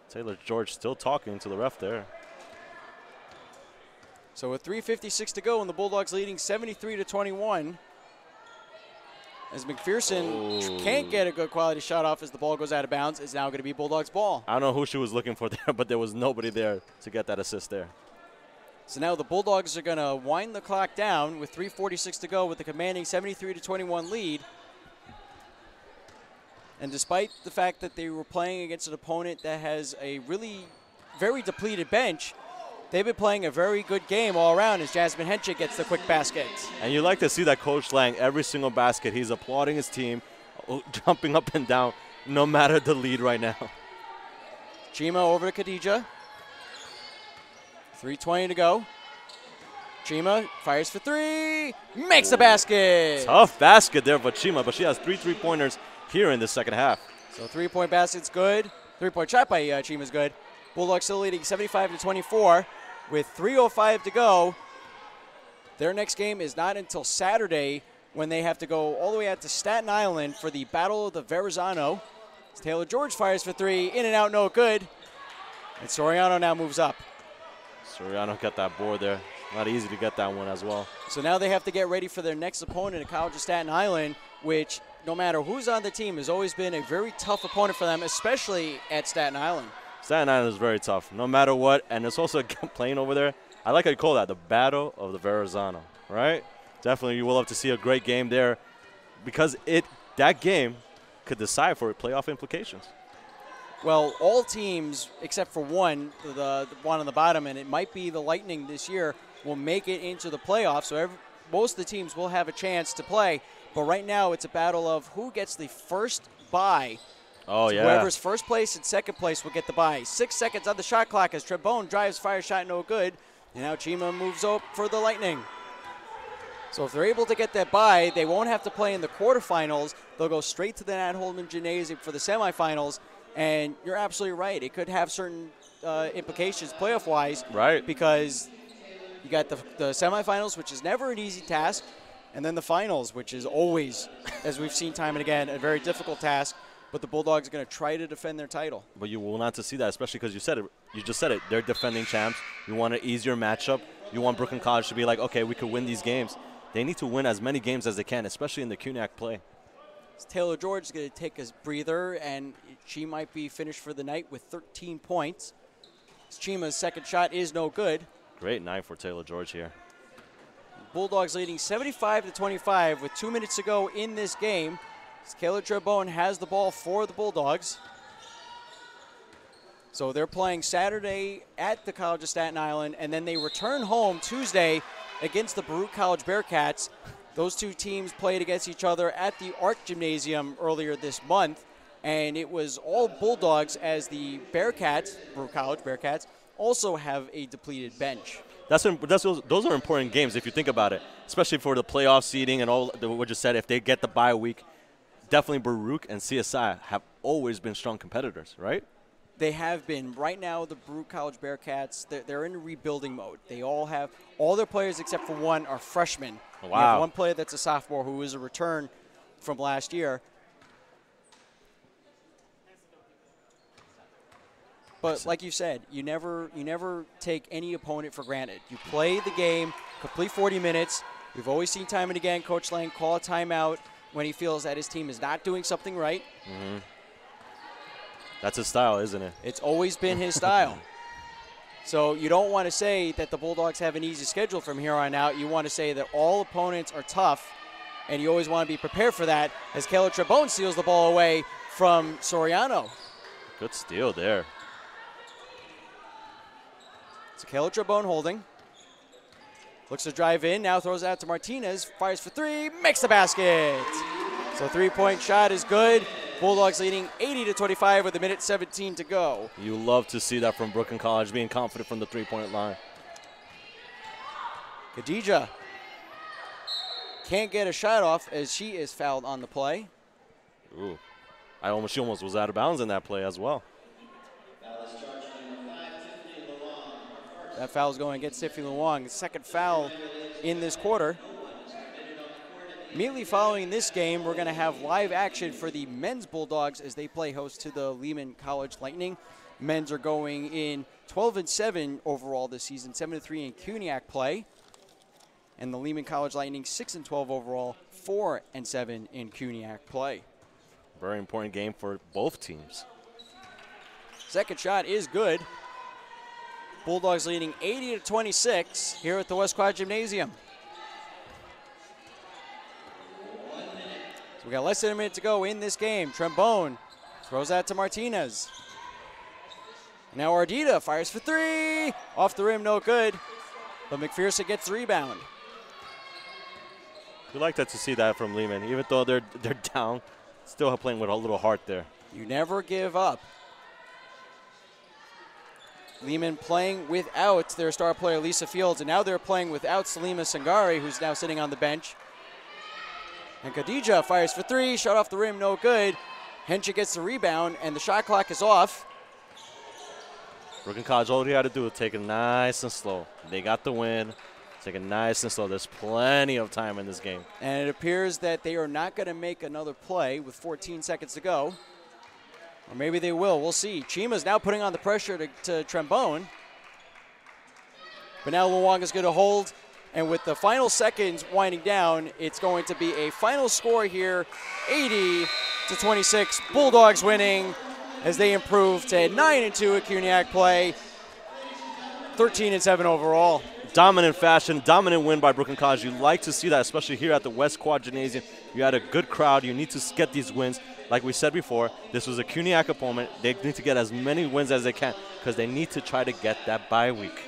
Taylor George still talking to the ref there. So with 3:56 to go and the Bulldogs leading 73-21. As McPherson can't get a good quality shot off as the ball goes out of bounds, it's now going to be Bulldogs ball. I don't know who she was looking for there, but there was nobody there to get that assist there. So now the Bulldogs are going to wind the clock down with 3:46 to go with the commanding 73-21 lead. And despite the fact that they were playing against an opponent that has a really very depleted bench, they've been playing a very good game all around as Jasmine Henchik gets the quick basket. And you like to see that Coach Lang, every single basket, he's applauding his team, jumping up and down, no matter the lead right now. Chima over to Khadija. 3:20 to go. Chima fires for three, makes the basket. Tough basket there for Chima, but she has 3 3-pointers here in the second half. So 3-point basket's good. 3-point shot by Chima's good. Bulldogs still leading 75-24 with 3:05 to go. Their next game is not until Saturday when they have to go all the way out to Staten Island for the Battle of the Verrazano. Taylor George fires for three, in and out, no good. And Soriano now moves up. Soriano got that board there. Not easy to get that one as well. So now they have to get ready for their next opponent at College of Staten Island, which no matter who's on the team has always been a very tough opponent for them, especially at Staten Island. Staten Island is very tough, no matter what. And it's also playing over there. I like how you call that, the Battle of the Verrazano, right? Definitely you will have to see a great game there because that game could decide for playoff implications. Well, all teams except for one, the one on the bottom, and it might be the Lightning this year, will make it into the playoffs. So most of the teams will have a chance to play. But right now it's a battle of who gets the first bye. Oh, so yeah. Whoever's first place and second place will get the bye. 6 seconds on the shot clock as Trebone drives, fire shot, no good. And now Chima moves up for the Lightning. So if they're able to get that bye, they won't have to play in the quarterfinals. They'll go straight to the Nat Holman Gymnasium for the semifinals. And you're absolutely right. It could have certain implications playoff-wise. Right. Because you got the semifinals, which is never an easy task, and then the finals, which is always, as we've seen time and again, a very difficult task. But the Bulldogs are going to try to defend their title. But you will not to see that, especially because you said it. You just said it. They're defending champs. You want an easier matchup. You want Brooklyn College to be like, okay, we could win these games. They need to win as many games as they can, especially in the CUNYAC play. Taylor George is going to take a breather, and she might be finished for the night with 13 points. Chima's second shot is no good. Great night for Taylor George here. Bulldogs leading 75-25 with 2 minutes to go in this game. Kayla Trebone has the ball for the Bulldogs. So they're playing Saturday at the College of Staten Island, and then they return home Tuesday against the Baruch College Bearcats. Those two teams played against each other at the Art Gymnasium earlier this month, and it was all Bulldogs as the Bearcats, Baruch College Bearcats, also have a depleted bench. Those are important games if you think about it, especially for the playoff seeding and all what you said. If they get the bye week, definitely Baruch and CSI have always been strong competitors, right? They have been. Right now, the Baruch College Bearcats, they're in rebuilding mode. They all have, all their players except for one are freshmen. Wow. We have one player that's a sophomore who is a return from last year. But like you said, you never take any opponent for granted. You play the game, complete 40 minutes. We've always seen time and again Coach Lang call a timeout when he feels that his team is not doing something right. Mm-hmm. That's his style, isn't it? It's always been his style. So you don't want to say that the Bulldogs have an easy schedule from here on out. You want to say that all opponents are tough, and you always want to be prepared for that as Kayla Trebone steals the ball away from Soriano. Good steal there. So Kayla Trebone holding. Looks to drive in, now throws it out to Martinez, fires for three, makes the basket. So three-point shot is good. Bulldogs leading 80-25 with 1:17 to go. You love to see that from Brooklyn College, being confident from the three-point line. Khadija can't get a shot off as she is fouled on the play. Ooh, she almost was out of bounds in that play as well. That foul is going against Tiffany Luong. Second foul in this quarter. Immediately following this game, we're going to have live action for the men's Bulldogs as they play host to the Lehman College Lightning. Men's are going in 12-7 overall this season, 7-3 in CUNYAC play. And the Lehman College Lightning 6-12 overall, 4-7 in CUNYAC play. Very important game for both teams. Second shot is good. Bulldogs leading 80-26 here at the West Quad Gymnasium. So we got less than a minute to go in this game. Trembone throws that to Martinez. Now Ardita fires for three. Off the rim, no good. But McPherson gets the rebound. We like that to see that from Lehman. Even though they're down, still playing with a little heart there. You never give up. Lehman playing without their star player Lisa Fields, and now they're playing without Salima Sangari, who's now sitting on the bench. And Khadija fires for three, shot off the rim, no good. Hensha gets the rebound, and the shot clock is off. Brooklyn College, all they had to do was take it nice and slow. They got the win. Take it nice and slow. There's plenty of time in this game. And it appears that they are not going to make another play with 14 seconds to go. Or maybe they will. We'll see. Chima's now putting on the pressure to Trembone. But now Luong is going to hold. And with the final seconds winding down, it's going to be a final score here, 80-26. Bulldogs winning as they improve to 9-2 at CUNYAC play, 13-7 overall. Dominant fashion, dominant win by Brooklyn College. You like to see that, especially here at the West Quad Gymnasium. You had a good crowd. You need to get these wins. Like we said before, this was a CUNYAC opponent. They need to get as many wins as they can because they need to try to get that bye week.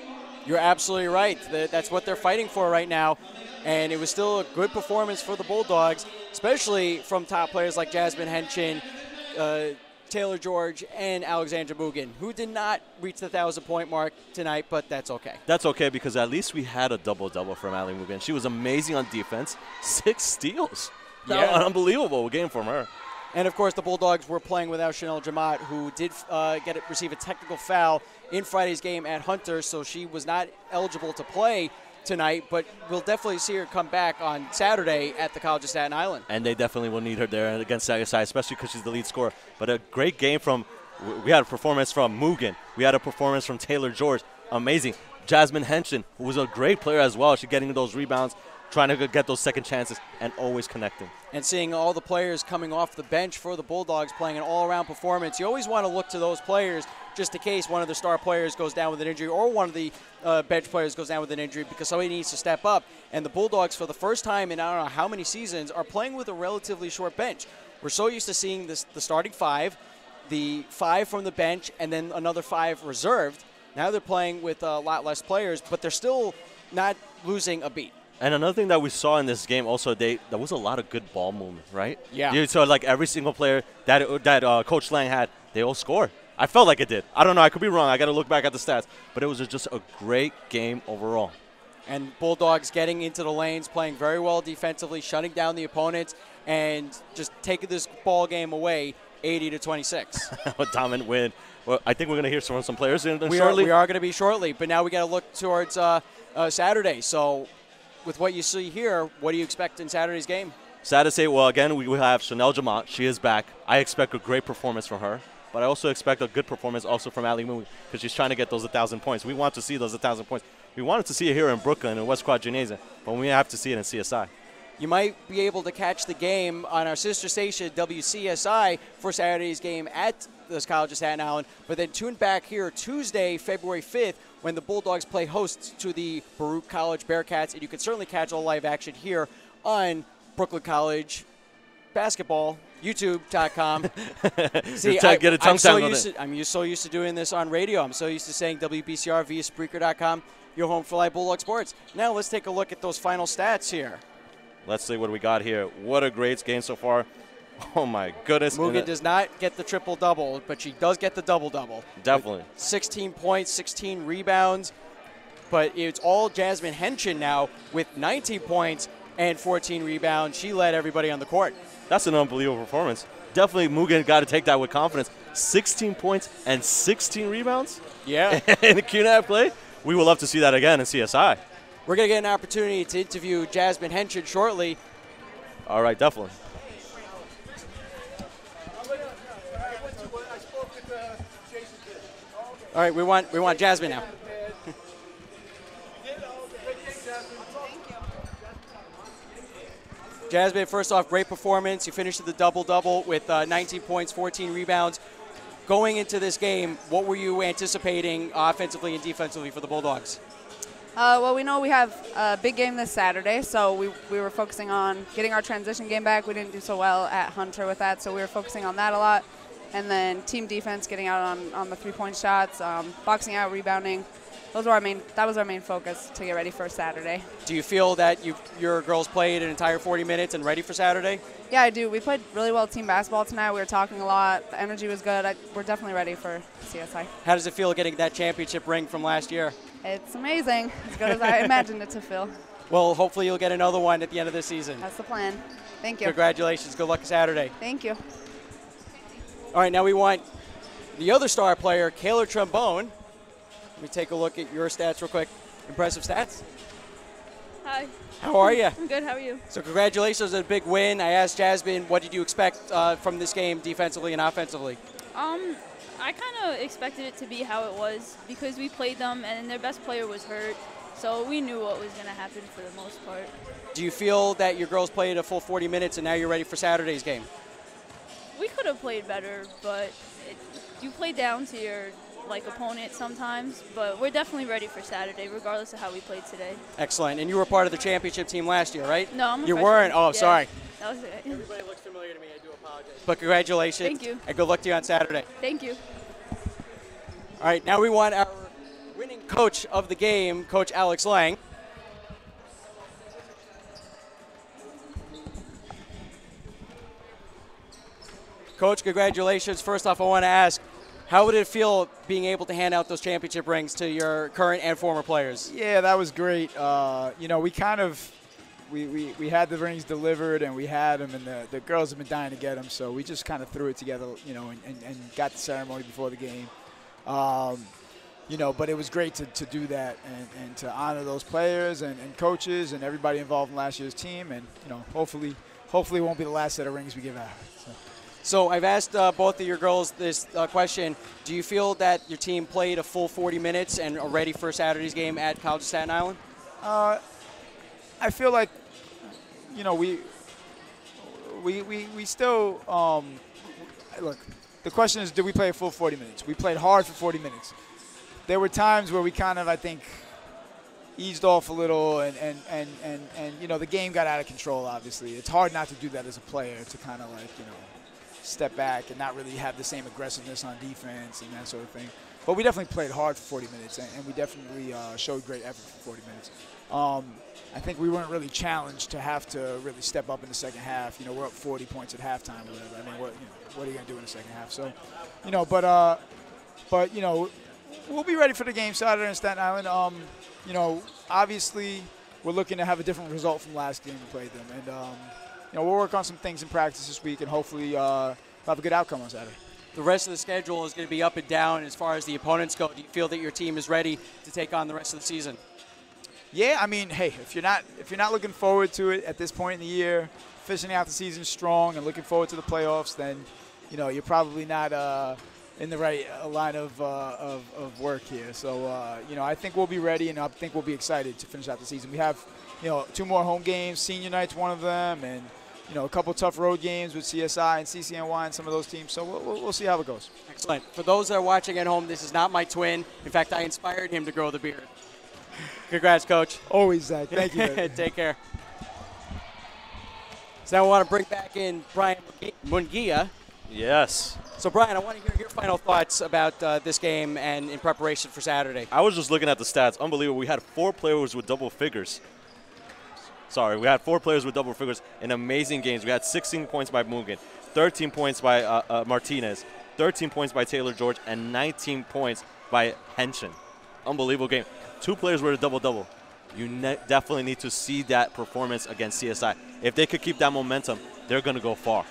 You're absolutely right. That's what they're fighting for right now. And it was still a good performance for the Bulldogs, especially from top players like Jasmine Henshin, Taylor George, and Alexandra Mugen, who did not reach the 1,000-point mark tonight, but that's okay. That's okay because at least we had a double-double from Ali Mugen. She was amazing on defense. 6 steals. That was an unbelievable game from her. And, of course, the Bulldogs were playing without Chanel Jamat, who did receive a technical foul in Friday's game at Hunter, so she was not eligible to play tonight, but we'll definitely see her come back on Saturday at the College of Staten Island. And they definitely will need her there against CSI, especially because she's the lead scorer. But a great game from – we had a performance from Mugen. We had a performance from Taylor George. Amazing. Jasmine Henshin, who was a great player as well. She's getting those rebounds, trying to get those second chances, and always connecting. And seeing all the players coming off the bench for the Bulldogs playing an all-around performance, you always want to look to those players just in case one of the star players goes down with an injury or one of the bench players goes down with an injury because somebody needs to step up. And the Bulldogs, for the first time in I don't know how many seasons, are playing with a relatively short bench. We're so used to seeing the starting 5, the 5 from the bench, and then another 5 reserved. Now they're playing with a lot less players, but they're still not losing a beat. And another thing that we saw in this game also, there was a lot of good ball movement, right? Yeah. You saw like every single player that Coach Lang had, they all scored. I felt like it did. I don't know. I could be wrong. I got to look back at the stats. But it was just a great game overall. And Bulldogs getting into the lanes, playing very well defensively, shutting down the opponents, and just taking this ball game away 80-26. A dominant win. Well, I think we're going to hear from some players shortly. We are going to be shortly, but now we got to look towards Saturday. So with what you see here, what do you expect in Saturday's game? Saturday, well, again, we have Chanel Jamat. She is back. I expect a great performance from her. But I also expect a good performance also from Ali Moon because she's trying to get those 1,000 points. We want to see those 1,000 points. We wanted to see it here in Brooklyn in West Quad Gymnasium, but we have to see it in CSI. You might be able to catch the game on our sister station, WCSI, for Saturday's game at the College of Staten Island, but then tune back here Tuesday, February 5th, when the Bulldogs play host to the Baruch College Bearcats, and you can certainly catch all live action here on Brooklyn College Basketball. YouTube.com. See, I'm so used to doing this on radio. I'm so used to saying WBCR via Spreaker.com, your home for live Bulldog sports. Now let's take a look at those final stats here. Let's see what we got here. What a great game so far. Oh, my goodness. Mugen does not get the triple-double, but she does get the double-double. Definitely. 16 points, 16 rebounds. But it's all Jasmine Henshin now with 19 points and 14 rebounds. She led everybody on the court. That's an unbelievable performance. Definitely Mugen got to take that with confidence. 16 points and 16 rebounds? Yeah. In the CUNYAC play? We will love to see that again in CSI. We're going to get an opportunity to interview Jasmine Henshin shortly. All right, definitely. All right, we want Jasmine now. Jasmine, first off, great performance. You finished the double-double with 19 points, 14 rebounds. Going into this game, what were you anticipating offensively and defensively for the Bulldogs? Well, we know we have a big game this Saturday, so we were focusing on getting our transition game back. We didn't do so well at Hunter with that, so we were focusing on that a lot. And then team defense, getting out on the three-point shots, boxing out, rebounding. That was our main focus to get ready for Saturday. Do you feel that your girls played an entire 40 minutes and ready for Saturday? Yeah, I do. We played really well team basketball tonight. We were talking a lot. The energy was good. We're definitely ready for CSI. How does it feel getting that championship ring from last year? It's amazing. As good as I imagined it to feel. Well, hopefully you'll get another one at the end of this season. That's the plan. Thank you. Congratulations. Good luck Saturday. Thank you. All right, now we want the other star player, Kayla Trombone. Let me take a look at your stats real quick. Impressive stats. Hi. How are you? I'm good. How are you? So congratulations on a big win. I asked Jasmine, what did you expect from this game defensively and offensively? I kind of expected it to be how it was because we played them and their best player was hurt. So we knew what was going to happen for the most part. Do you feel that your girls played a full 40 minutes and now you're ready for Saturday's game? We could have played better, but you play down to your opponent sometimes, but we're definitely ready for Saturday, regardless of how we played today. Excellent. And you were part of the championship team last year, right? No, I'm a You freshman. weren't? Oh, Yeah, sorry. That was it. Everybody looks familiar to me. I do apologize. But congratulations. Thank you. And good luck to you on Saturday. Thank you. All right, now we want our winning coach of the game, Coach Alex Lang. Coach, congratulations. First off, I want to ask, how would it feel being able to hand out those championship rings to your current and former players? Yeah, that was great. You know, we kind of we had the rings delivered and we had them, and the girls have been dying to get them, so we just kind of threw it together, you know, and got the ceremony before the game. You know, but it was great to do that and to honor those players and coaches and everybody involved in last year's team, and you know, hopefully it won't be the last set of rings we give out. So I've asked both of your girls this question. Do you feel that your team played a full 40 minutes and are ready for Saturday's game at College of Staten Island? I feel like, you know, we still look. The question is, did we play a full 40 minutes? We played hard for 40 minutes. There were times where we kind of, I think, eased off a little, and you know, the game got out of control. Obviously, it's hard not to do that as a player, to kind of like, you know, step back and not really have the same aggressiveness on defense and that sort of thing. But we definitely played hard for 40 minutes, and we definitely showed great effort for 40 minutes. I think we weren't really challenged to have to really step up in the second half. You know, we're up 40 points at halftime or whatever. I mean, what are you going to do in the second half? So, you know, but you know, we'll be ready for the game Saturday in Staten Island. You know, obviously we're looking to have a different result from last game we played them, and you know, we'll work on some things in practice this week, and hopefully have a good outcome on Saturday. The rest of the schedule is going to be up and down as far as the opponents go. Do you feel that your team is ready to take on the rest of the season? Yeah, I mean, hey, if you're not looking forward to it at this point in the year, finishing out the season strong and looking forward to the playoffs, then you know, you're probably not in the right line of work here. So you know, I think we'll be ready, and I think we'll be excited to finish out the season. We have, you know, 2 more home games. Senior night's one of them, and you know, a couple tough road games with CSI and CCNY and some of those teams. So we'll see how it goes. Excellent. For those that are watching at home, this is not my twin. In fact, I inspired him to grow the beard. Congrats, Coach. Always, Zach. Thank you. Take care. So now I want to bring back in Brian Mungia. Yes. So, Brian, I want to hear your final thoughts about this game and in preparation for Saturday. I was just looking at the stats. Unbelievable. We had 4 players with double figures. We had 4 players with double figures in amazing games. We had 16 points by Mugen, 13 points by Martinez, 13 points by Taylor George, and 19 points by Henshin. Unbelievable game. 2 players with a double-double. You definitely need to see that performance against CSI. If they could keep that momentum, they're going to go far.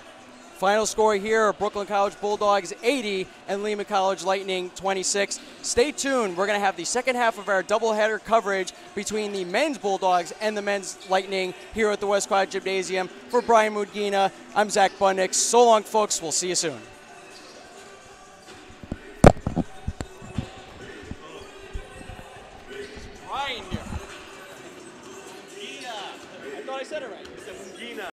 Final score here, Brooklyn College Bulldogs 80 and Lehman College Lightning 26. Stay tuned. We're going to have the second half of our doubleheader coverage between the men's Bulldogs and the men's Lightning here at the West Quad Gymnasium. For Brian Mudgina, I'm Zach Bunnick. So long, folks. We'll see you soon.